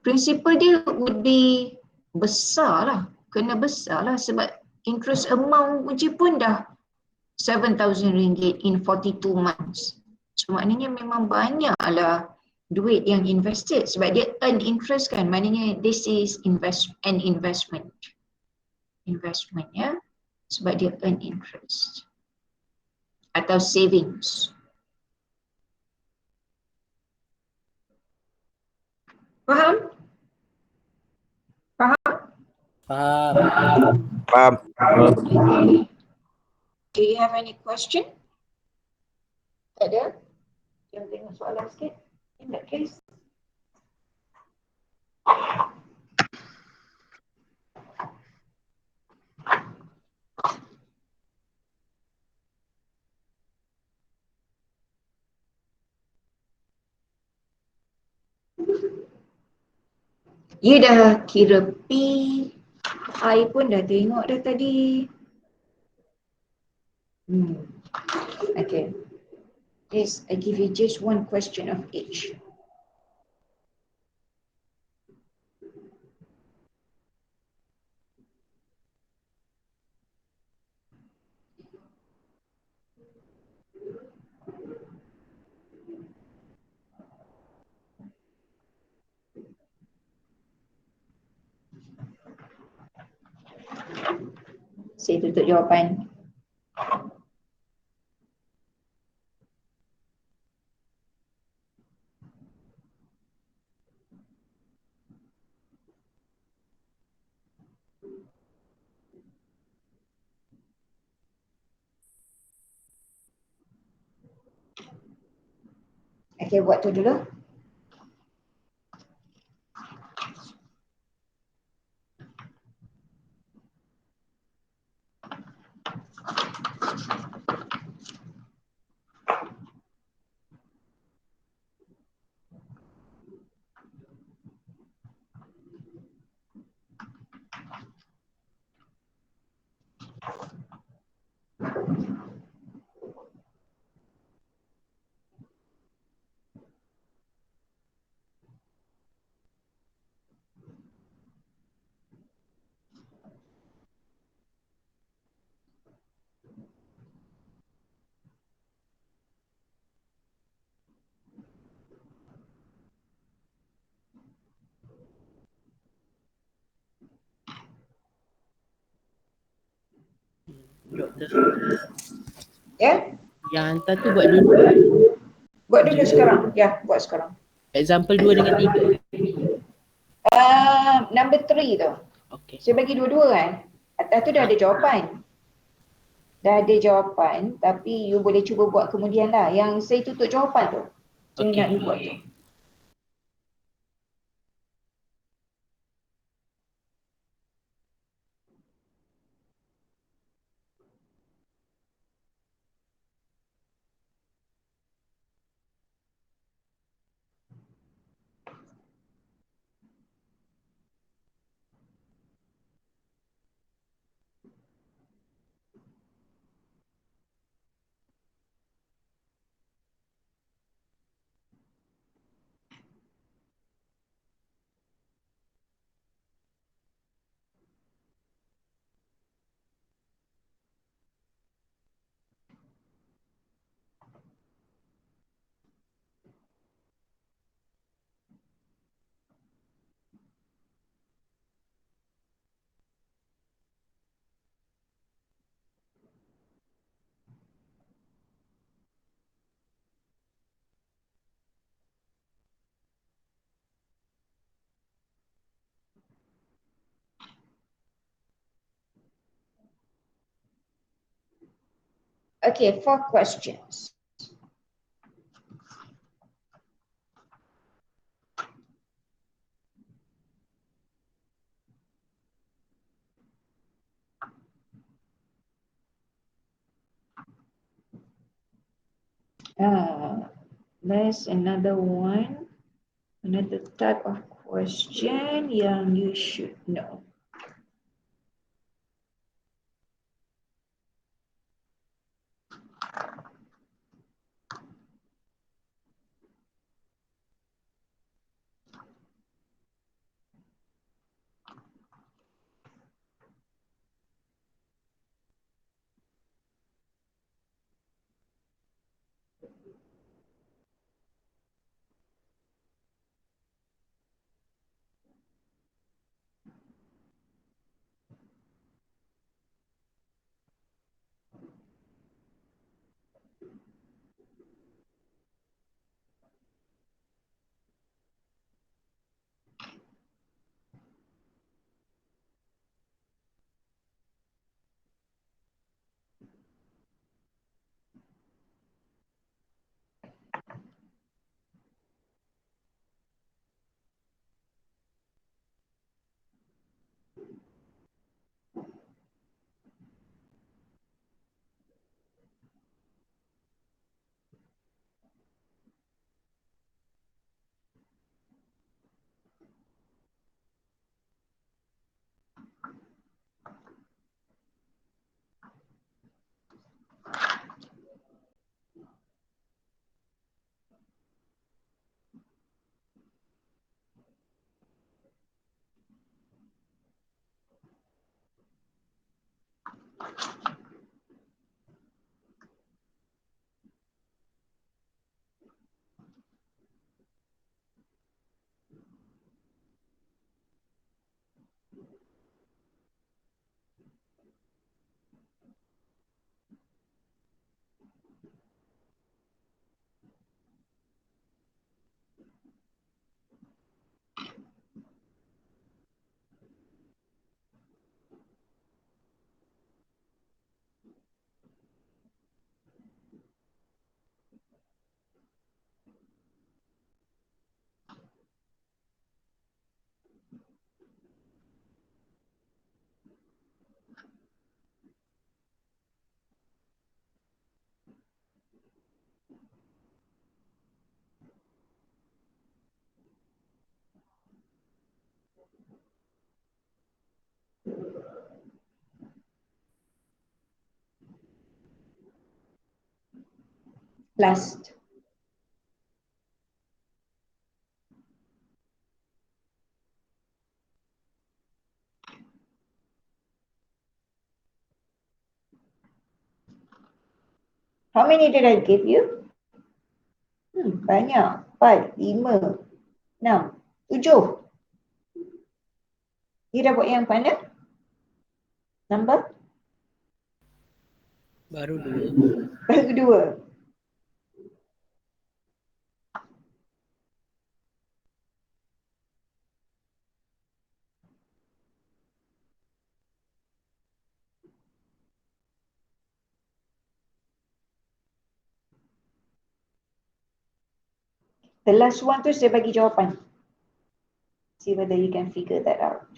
Principal dia would be besar lah. Kena besar lah sebab interest amount je pun dah 7,000 ringgit in 42 months. So maknanya memang banyak lah duit yang invested sebab dia earn interest kan. Maknanya this is an investment. Investment ya. Sebab dia earn interest. Atau savings. Faham? Faham? Faham. Do you have any question? Tak ada? Jom tengok soalan sikit. In that case. You dah kira P, I pun dah tengok dah tadi. Okay. Yes, I give you just one question of each. Saya tutup jawapan. Okay, buat tu dulu. Doktor. Ya? Yang hantar tu buat dulu. Buat dulu sekarang. Ya, buat sekarang. Example 2 dengan 3. Number 3 tu. Okay. Saya bagi dua-dua kan. Atas tu dah ada jawapan. Dah ada jawapan, tapi you boleh cuba buat kemudian lah. Yang saya tutup jawapan tu. Saya nak you buat tu. Okay, 4 questions. There's another one, another type of question yang you should know. Last. How many did I give you? Banyak. 4, 5, 6, 7. You dapat yang mana? Number? Baru 2. Baru 2. The last one tu saya bagi jawapan. See whether you can figure that out.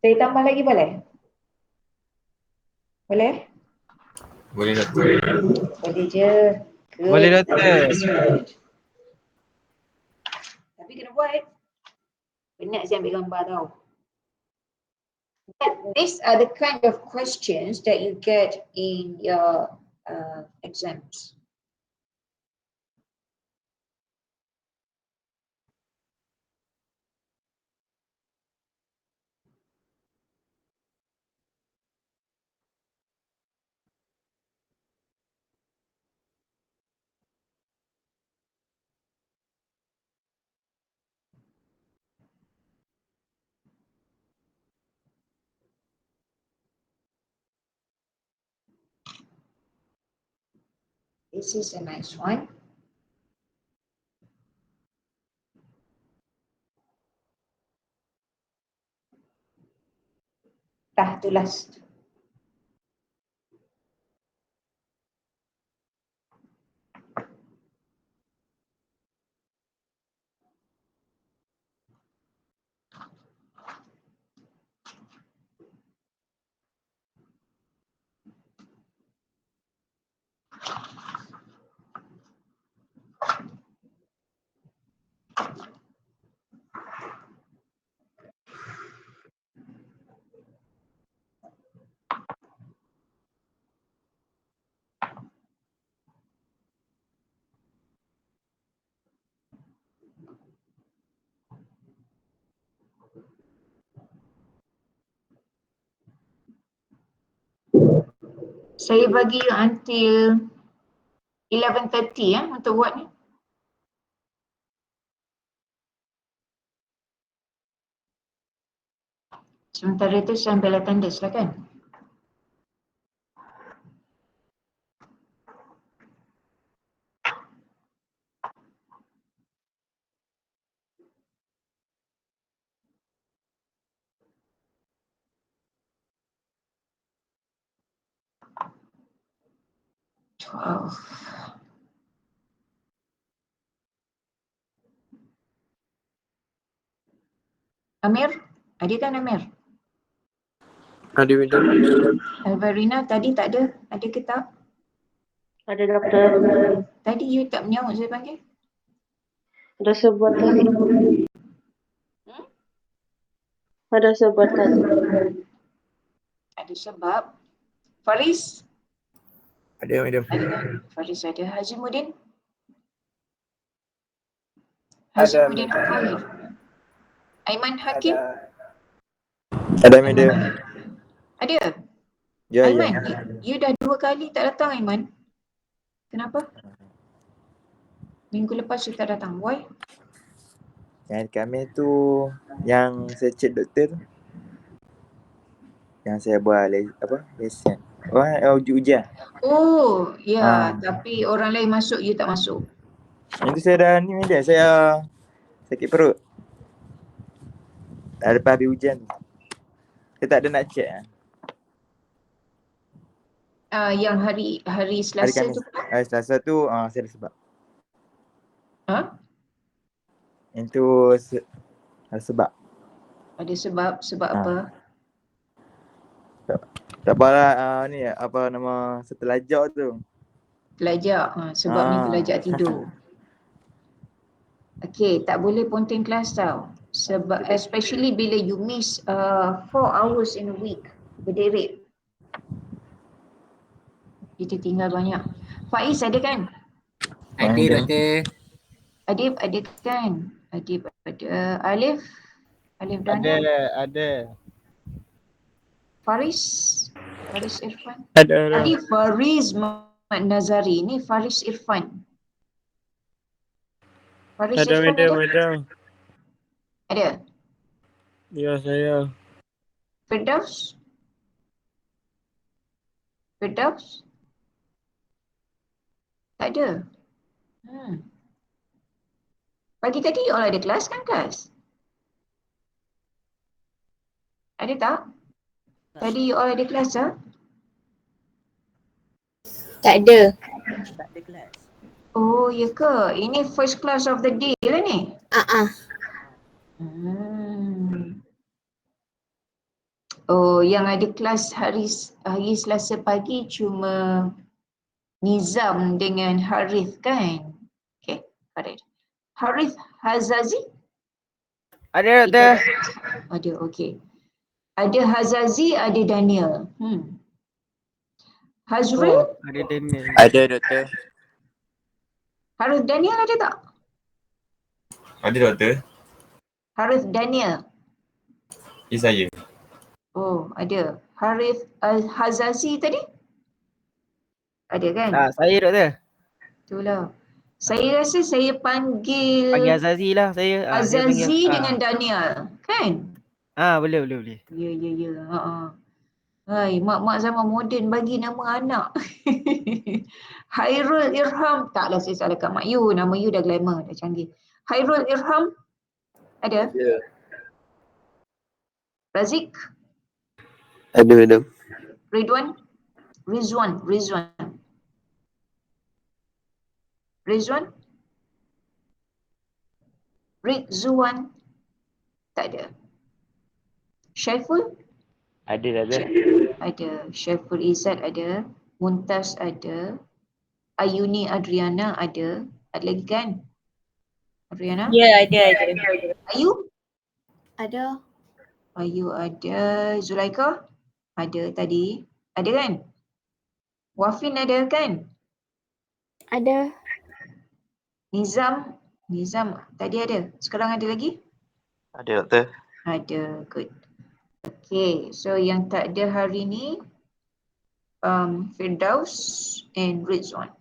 Saya tambah lagi boleh? Boleh? Boleh doktor. Boleh je. Good. Boleh, doktor. That's good. Tapi kena buat. Penat saya ambil gambar tau. But these are the kind of questions that you get in your exams. This is a nice one. Dah tu last. Saya bagi until 11:30 untuk buat ni. Sementara tu saya ambil attendance lah kan. Amir, ada kan Amir? Ada madam. Alvarina tadi tak ada, ada ke tak? Ada doktor. Tadi you tak menyaut saya panggil? Ada sebuah tadi. Ada sebuah tadi. Ada sebab. Faris? Ada madam. Ada kan? Faris ada. Hazimuddin? Ada, Hazimuddin Fahir? Aiman Hakim? Ada madam. Ada? Ya, Aiman, ya. you dah 2 kali tak datang Aiman. Kenapa? Minggu lepas you tak datang. Why? Yang kami tu yang saya cek doktor tu. Yang saya buat lesson. Ujian. Oh, ya. Ah. Tapi orang lain masuk, you tak masuk. Itu saya dah ni madam, saya sakit perut. Dah lepas habis ujian tu. Saya tak ada nak cek. Yang hari Hari Selasa Khamis. tu pula? Hari Selasa tu saya ada sebab. Ha? Itu ada sebab. Ada sebab apa? Tak apalah ni apa nama setelajak tu. Telajak. Sebabnya telajak tidur. Okay, tak boleh ponting kelas tau. Sebab especially bila you miss 4 hours in a week berderet. Kita tinggal banyak. Faiz ada kan? Ada doktor. Adib ada kan? Adib ada. Alif? Alif Dana? Ada. Faris? Faris Irfan? Ada. Tadi Faris Mat Nazari. Ni Faris Irfan. Faris Irfan ada? madam. Ada? Ya, saya. Firdaus? Firdaus? Tak ada. Pagi tadi you all ada kelas kan kelas? Ada tak? Tadi you all ada kelas tak? Tak ada. Tak ada kelas. Oh, ya ke? Ini first class of the day lah ni? Ah. Hmm. Oh, yang ada kelas hari Selasa pagi cuma Nizam dengan Harith kan? Okay, correct. Harith Hazazi? Ada doktor. Ada, okay. Ada Hazazi, ada Daniel. Hazrul? Oh, ada Daniel. Ada doktor. Harith Daniel ada tak? Ada doktor? Harith Daniel. Saya. Oh, ada. Harith Hazazi tadi? Ada kan? Saya doktor. Itulah. Saya rasa saya panggil Panggil Azazi lah saya. Saya panggil. Azazi dengan Daniel. Kan? Boleh. Ya. Hai, mak-mak zaman moden bagi nama anak. Hairul Irham. Taklah saya salah kat Mak Yu. Nama Yu dah glamour, dah canggih. Hairul Irham. Ada? Ya. Razik? Ada madam. Ridwan? Rizwan. Rizwan? Tak ada. Syaiful? Ada doktor. Ada. Syaiful Izzat ada. Muntas ada. Ayuni Adriana ada. Ada lagi kan? Adriana? Ya, ada. Ayu? Ada. Ayu ada. Zulaikha? Ada tadi. Ada kan? Wafin ada kan? Ada. Nizam tadi ada. Sekarang ada lagi? Ada doktor. Ada. Good. Okay. So yang tak ada hari ni Firdaus and Rizwan.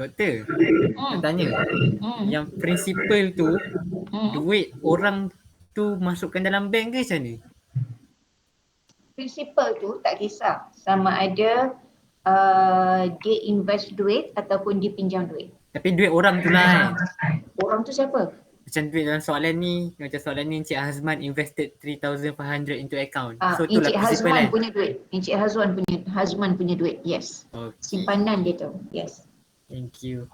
Doktor, nak tanya. Yang prinsipal tu, duit orang tu masukkan dalam bank ke macam ni? Prinsipal tu tak kisah sama ada dia invest duit ataupun dia pinjam duit. Tapi duit orang tu lah kan. Orang tu siapa? Macam duit dalam soalan ni, Encik Hazman invested 3,500 into account. So tu lah Encik prinsipal Hazman kan. punya duit. Encik Hazman punya duit. Yes. Okay. Simpanan dia tu. Yes. Thank you.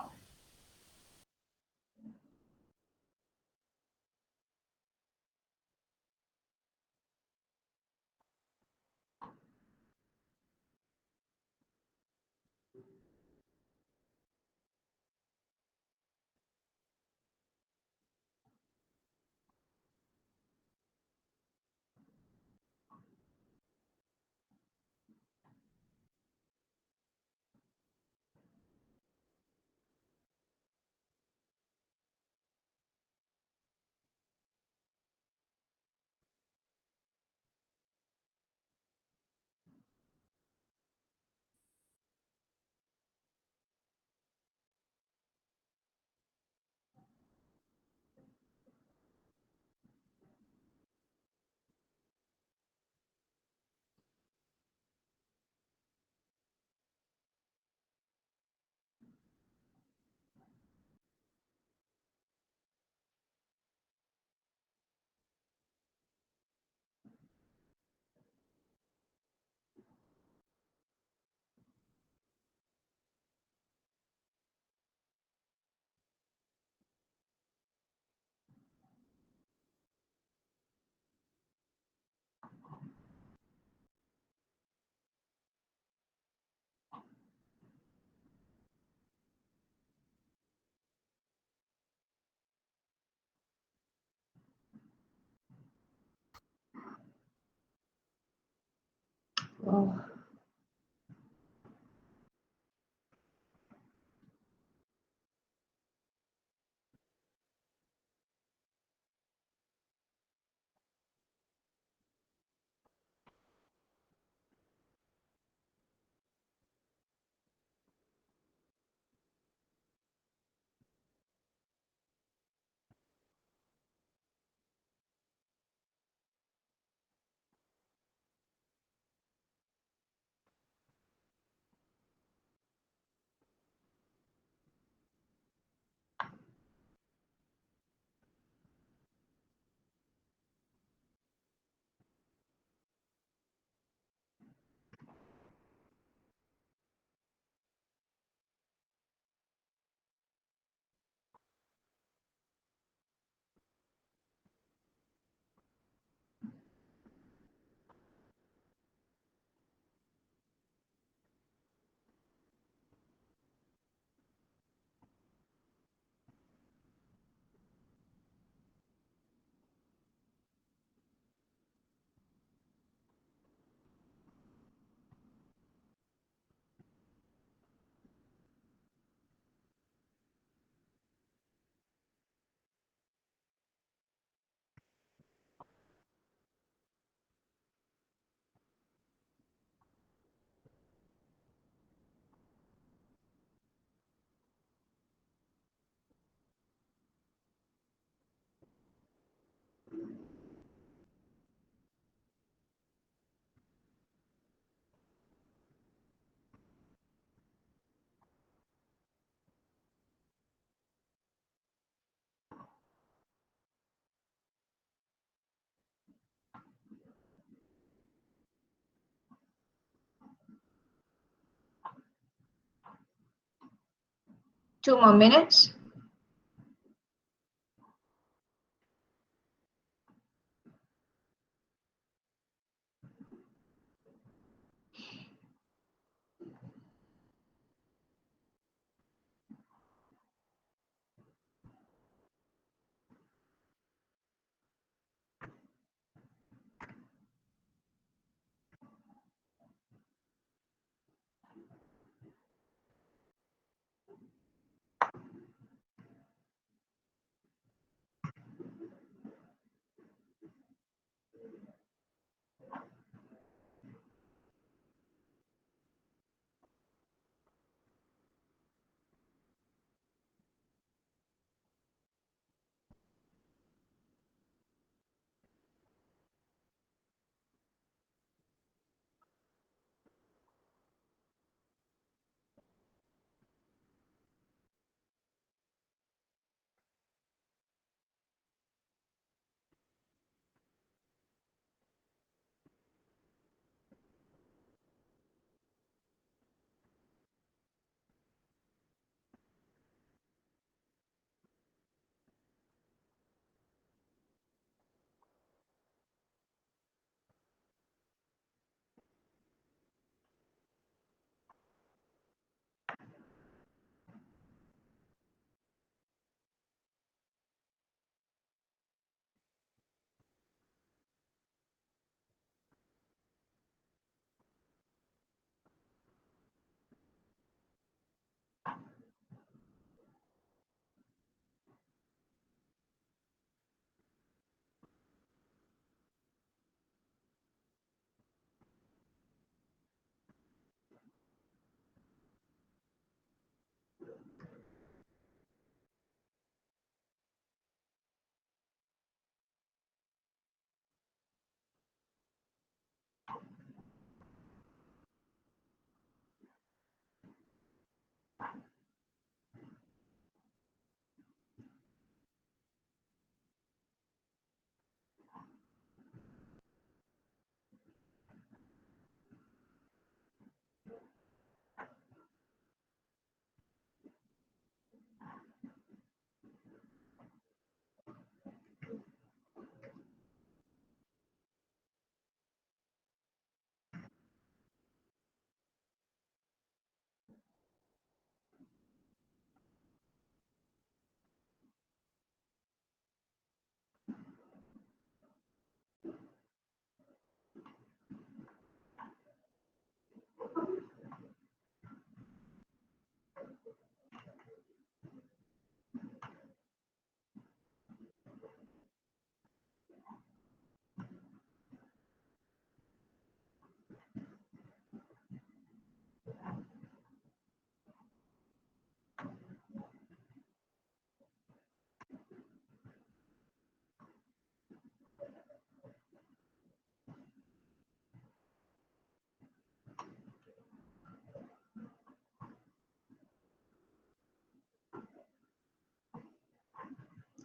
Oh. 2 more minutes.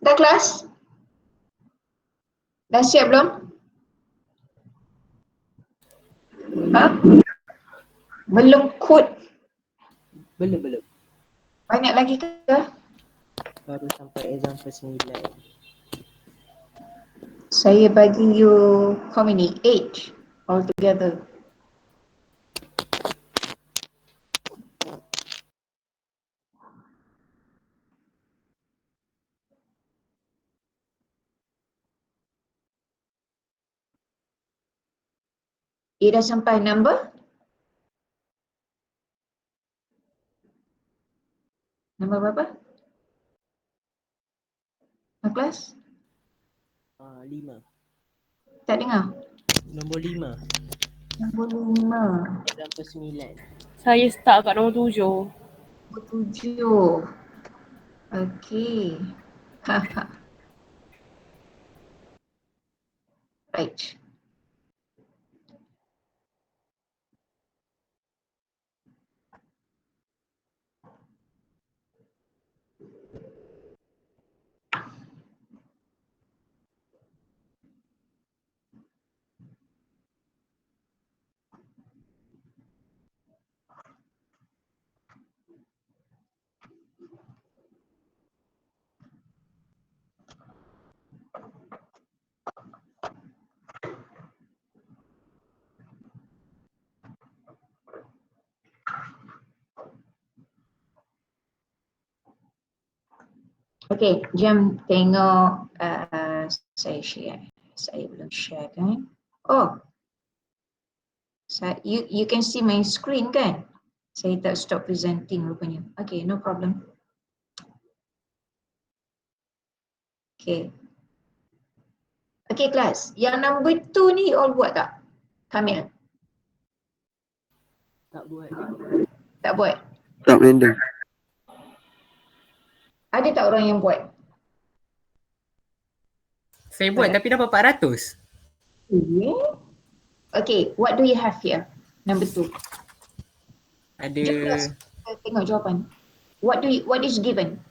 Dah kelas? Dah siap belum? Ha? Belum kod. Belum. Banyak lagi ke? Baru sampai example 9. Saya bagi you how many? 8 altogether. Dia dah sampai number? Nombor berapa? Nak kelas? 5. Tak dengar? Nombor 5. Nombor 5. Example 9. Saya start kat nombor 7. Nombor 7. Okay. Right. Okay, jom tengok saya share. Saya belum share kan? Oh, you can see my screen kan? Saya tak stop presenting rupanya. Okay, no problem. Okay. Okay kelas, yang number 2 ni all buat tak? Kamil? Tak buat. Tak buat? Tak random. Ada tak orang yang buat? Saya buat tapi dapat 400. Okay, what do you have here? Number 2. Ada Jom kelas, kita tengok jawapan. What is given?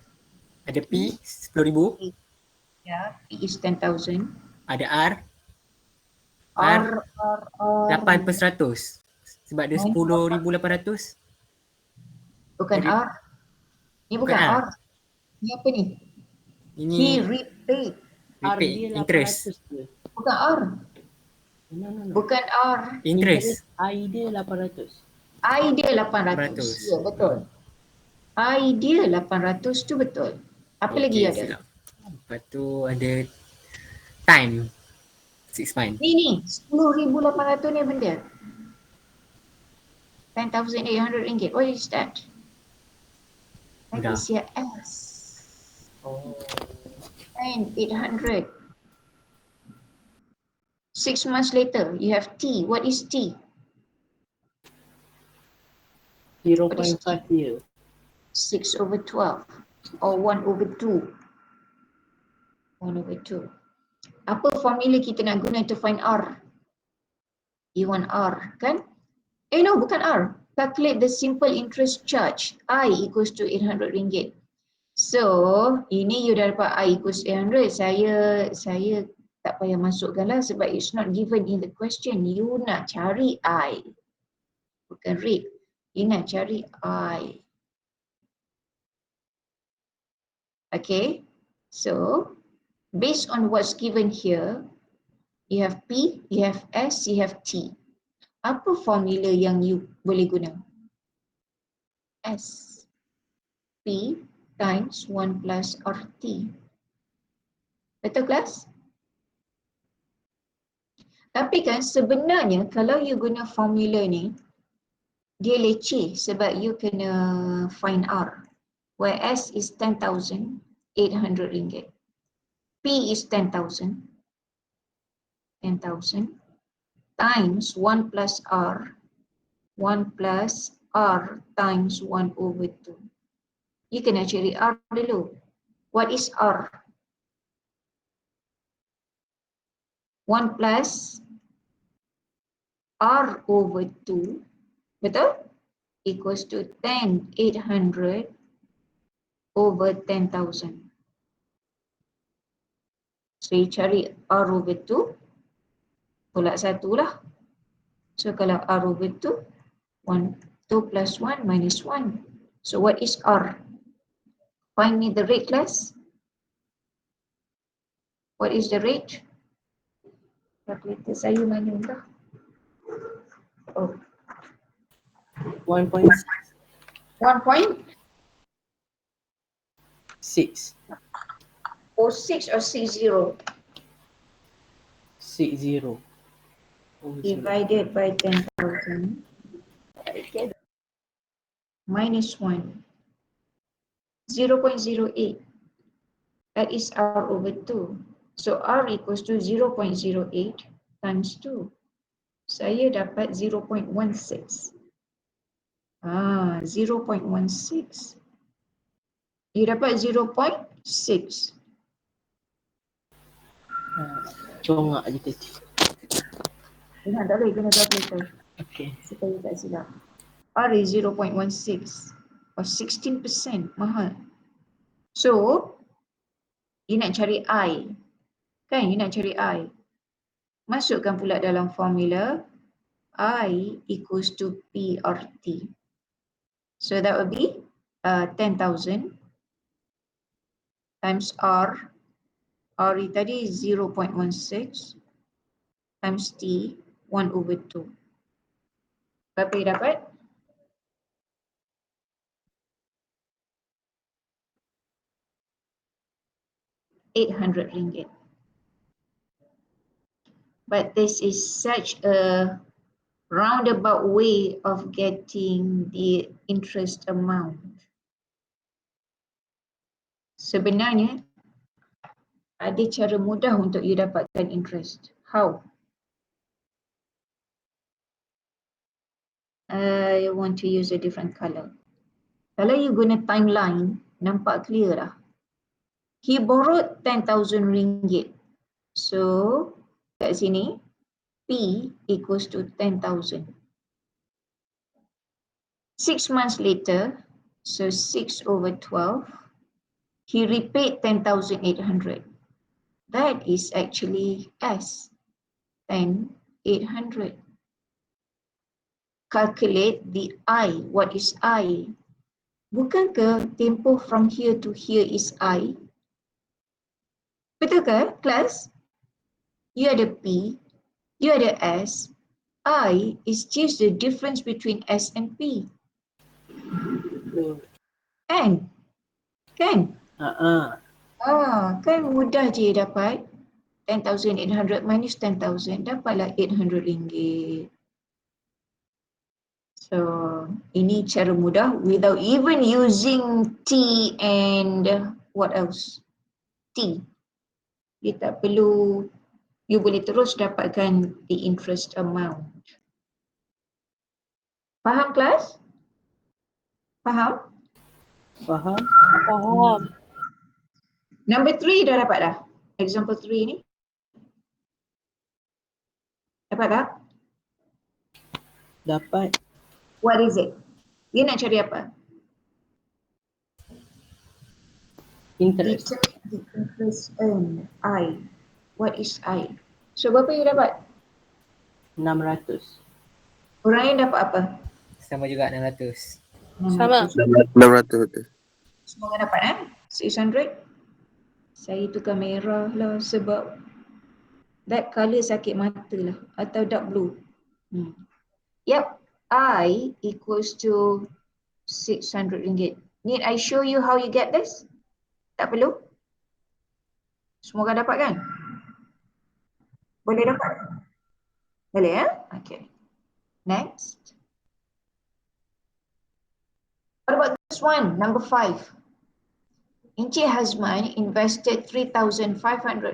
ada P 10,000, Yeah, P is 10,000. ada R R 8/100. Sebab dia 10,800. bukan Jadi- R. Ni bukan Bukan R. Ni apa ni? He Ini repaid. R repaid dia interest. 800 je. Bukan R. No. Bukan R. Interest. I dia 800. I dia 800. 800. Ya, betul. I dia 800 tu betul. Apa lagi ada? Silap. Lepas tu ada time 6 months. Ni 10,800 ni benda. 10,800 ringgit. What is that? That Mudah. is your S. Oh. 10,800. 6 months later, you have T. What is T? 0.5 year. 6/12 or 1/2. 1/2. Apa formula kita nak guna to find R? You want R, kan? No, bukan R. Calculate the simple interest charge. I equals to 800 ringgit. So, ini you dah dapat I equals 800. Saya tak payah masukkan lah sebab it's not given in the question. You nak cari I. Bukan rate. You nak cari I. Okay. So, based on what's given here, you have P, you have S, you have T. Apa formula yang you boleh guna? S. P times 1 plus RT. Betul kelas? Tapi kan sebenarnya kalau you guna formula ni, dia leceh sebab you kena find R. Where S is 10,800 ringgit. P is 10,000. 10,000 times 1 plus R. 1 plus R times 1/2. You kena cari R dulu. What is R? 1 plus R/2, betul? Equals to 10,800 over 10,000. So, you cari R/2, tolak 1 lah. So, kalau R/2, 2 plus 1 minus 1. So, what is R? Find me the rate, class. What is the rate? Calculator saya mana dah? Oh, 1.6. 1.06 or 60 60. divided by 10,000 minus 1. 0.08. That is R/2. So R equals to 0.08 times 2. Saya dapat 0.16. 0.16. You dapat 0.6. Congak je tadi. Ingat tak boleh kena calculator Okay. supaya tak silap. R is 0.16 or 16%, mahal. So, you nak cari I. Kan, you nak cari I. Masukkan pula dalam formula I equals to PRT. So that would be 10,000 times R. R tadi 0.16 times T 1/2. Berapa you dapat? 800 ringgit. But this is such a roundabout way of getting the interest amount. Sebenarnya ada cara mudah untuk you dapatkan interest. How? I want to use a different color. Kalau you guna timeline, nampak clear lah. He borrowed 10,000 ringgit. So, kat sini, P equals to 10,000. 6 months later, so 6/12, he repaid 10,800. That is actually S, 10,800. Calculate the I. What is I? Bukankah tempoh from here to here is I? Betul ke, kelas? You ada P, you ada S. I is just the difference between S and P. Kan? Kan? Kan mudah je dapat. 10,800 minus 10,000, dapatlah 800 ringgit. So, ini cara mudah without even using T and what else? T. You tak perlu, you boleh terus dapatkan the interest amount. Faham kelas? Faham? Faham? Faham. Number 3 dah dapat dah. Example 3 ni. Dapat tak? Dapat. What is it? You nak cari apa? Interest. The interest earned. I. What is I? So berapa you dapat? 600. Orang lain dapat apa? Sama juga 600. Sama. 600. Semua dapat 600. Saya tukar merah lah sebab that colour sakit mata lah. Atau dark blue. Yep. I equals to 600 ringgit. Need I show you how you get this? Tak perlu? Semua orang dapat kan? Boleh dapat? Boleh ya? Okay. Next. What about this one? Number 5. Encik Hazman invested 3,500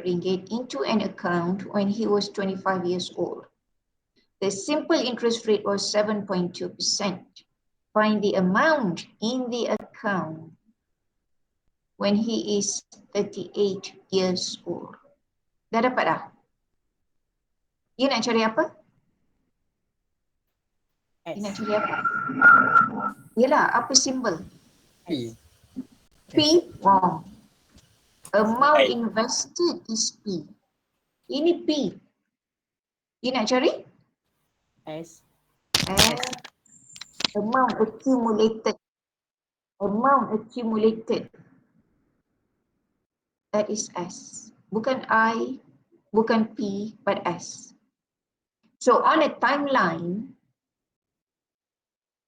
ringgit into an account when he was 25 years old. The simple interest rate was 7.2%. Find the amount in the account when he is 38 years old. Dah dapat dah? You nak cari apa? You nak cari apa? Yelah, apa simbol? P. P? Wrong. Amount invested is P. Ini P. You nak cari? S. S. Amount accumulated. Amount accumulated. That is S. Bukan I, bukan P, but S. So on a timeline,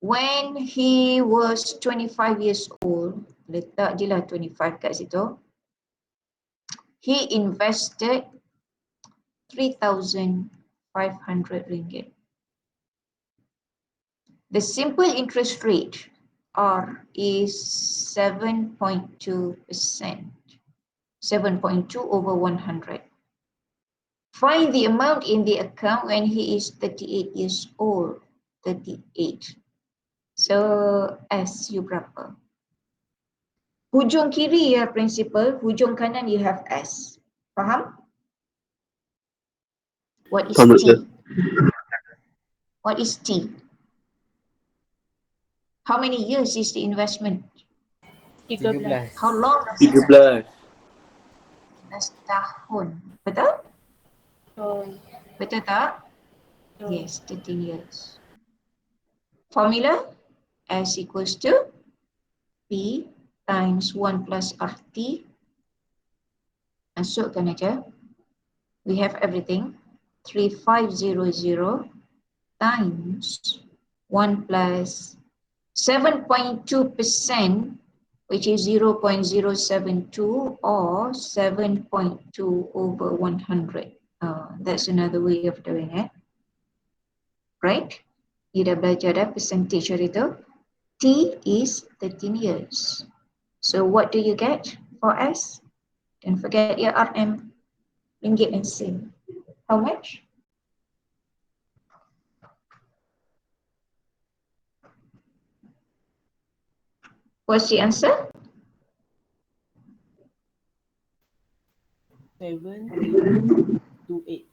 when he was 25 years old, letak je lah 25 kat situ, he invested 3,500 ringgit. The simple interest rate, R, is 7.2%. 7.2 over 100. Find the amount in the account when he is 38 years old. 38. So, S you berapa? Hujung kiri ya principal, hujung kanan you have S. Faham? What is T? What is T? How many years is the investment? 13. How long? 13 tahun. Betul? Betul tak? Yes, 13 years. Formula S equals to P times 1 plus RT. Masukkan aja. We have everything. 3,500 times 1 plus 7.2% which is 0.072 or 7.2 over 100. That's another way of doing it. Right? You dah belajar dah percentage hari tu. T is 13 years. So what do you get for S? Don't forget your RM, ringgit and sen. How much? What's the answer? 728.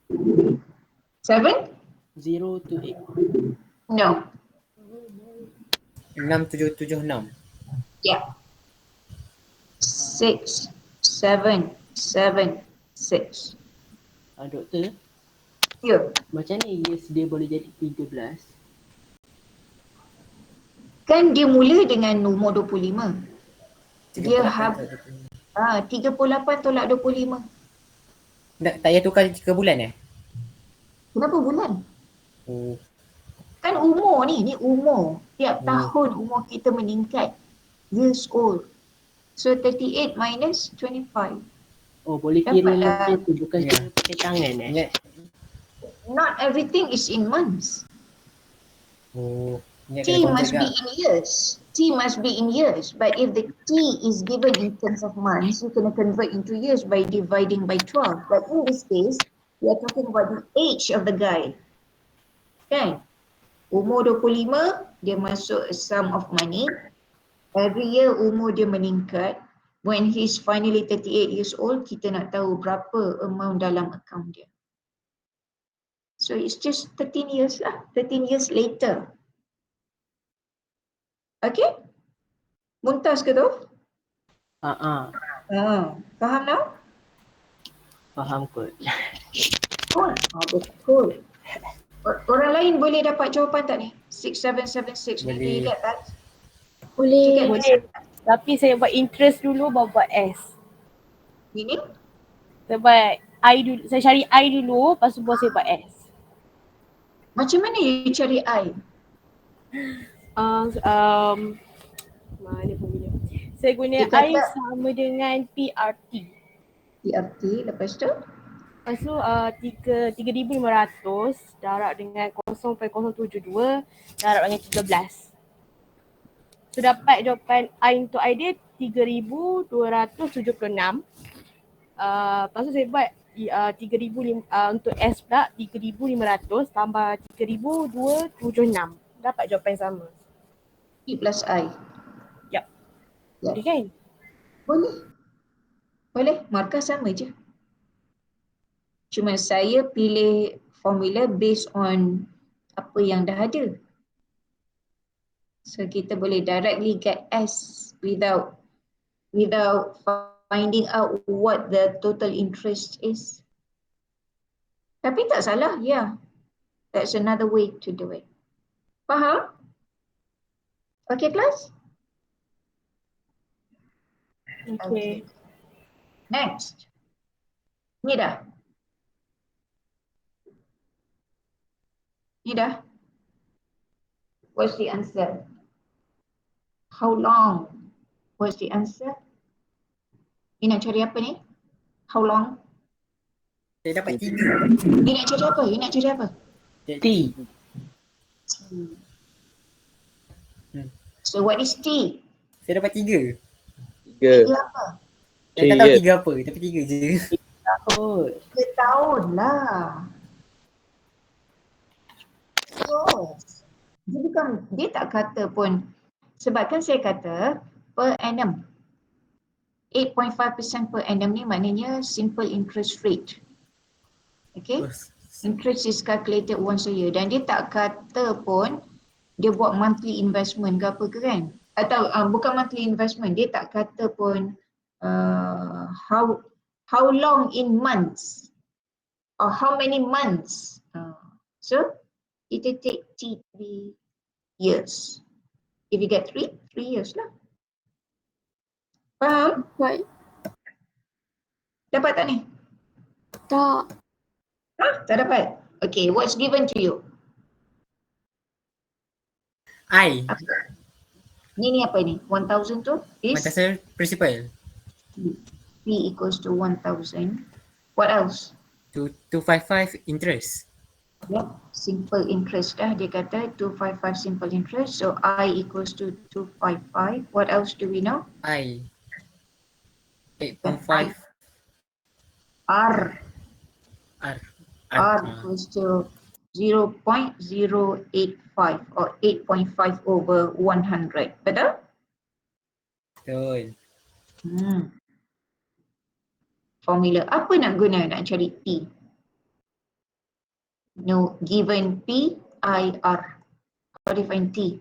7? 028. No. 6776. Yeah. 6, 7, 7, 6. Doktor, Ya. macam ni years dia boleh jadi 13? Kan dia mula dengan umur 25. Dia 38 38 tolak 25. tak payah tukar ke bulan Kenapa bulan? Oh. Kan umur ni umur. Tiap tahun umur kita meningkat. Years old. So 38 minus 25. Oh, boleh kira Dapat macam tu, bukan kira pakai tangan Not everything is in months. Oh. T must be in years. T must be in years. But if the T is given in terms of months, you can convert into years by dividing by 12. But in this case, we are talking about the age of the guy. Kan? Umur 25, dia masuk a sum of money. Every year umur dia meningkat. When he's finally 38 years old, kita nak tahu berapa amount dalam account dia. So it's just 13 years lah. 13 years later. Okay? Muntas ke tu? Faham now? Faham kot. Betul. Orang lain boleh dapat jawapan tak ni? 6776 ni. Boleh. Ingat tak? Boleh. Tapi saya buat interest dulu baru buat S. Meaning? Sebab I dulu, saya cari I dulu, lepas tu baru saya buat S. Macam mana you cari I? Mana formula? Saya guna Dia kata- I sama dengan PRT. PRT, lepas tu? Lepas tu 3,500 darab dengan 0.072 darab dengan 13. So dapat jawapan I untuk I dia 3,276. Lepas tu saya buat 3,000 untuk S pula 3,500 tambah 3,276. Dapat jawapan yang sama. P plus I. Yap. Ya. Boleh kan? Boleh. Markah sama je. Cuma saya pilih formula based on apa yang dah ada. So kita boleh directly get S without finding out what the total interest is. Tapi tak salah, yeah. That's another way to do it. Faham? Okay, class? Okay. Next. Ni dah. What's the answer? How long? What's the answer? Ni nak cari apa ni? How long? Saya dapat 3. Ni nak cari apa? T. So what is T? Saya dapat 3. Dia apa? Saya tak tahu 3 apa, tapi 3 je. Tahun lah. Yes. Dia tak kata pun, sebab kan saya kata per annum. 8.5% per annum ni maknanya simple interest rate. Okay? Interest is calculated once a year dan dia tak kata pun dia buat monthly investment ke apa ke kan? Atau bukan monthly investment, dia tak kata pun how long in months or how many months. So kita take T 3 years. If you get 3 years lah. Faham? Right. Dapat tak ni? Tak. Tak dapat? Okay, what's given to you? I. Ni apa ni? 1000 tu is 1000 principal. P equals to 1000. What else? 255 interest. Yep, simple interest dah dia kata 255 simple interest. So I equals to 255. What else do we know? I Dan 8.5 R R. equals to 0.085 or 8.5 over 100. Betul? Betul. Formula apa nak guna nak cari P? No, given P, I, R. How do you find T?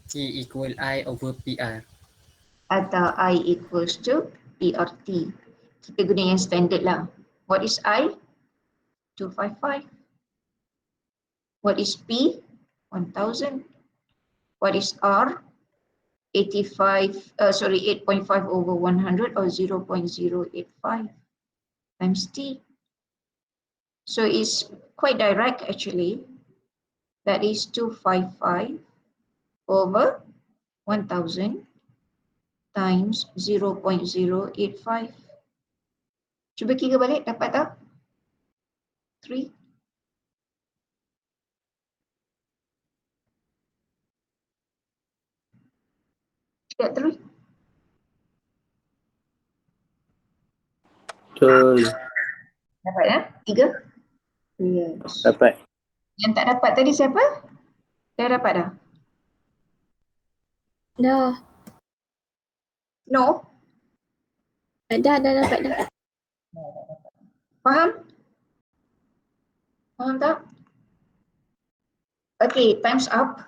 T equal I over PR. Atau I equals to PRT. Kita guna yang standard lah. What is I? 255. What is P? 1000. What is R? 8.5 over 100 or 0.085 times T. So it's quite direct actually. That is 255 over 1000 times 0.085. Cuba kira balik, dapat tak? 3. Tidak 3. Betul. Dapat ya? 3. Yes. Dapat. Yang tak dapat tadi siapa? Dah dapat dah? Dah. No? Dah dapat dah. Faham? Faham tak? Okay, time's up.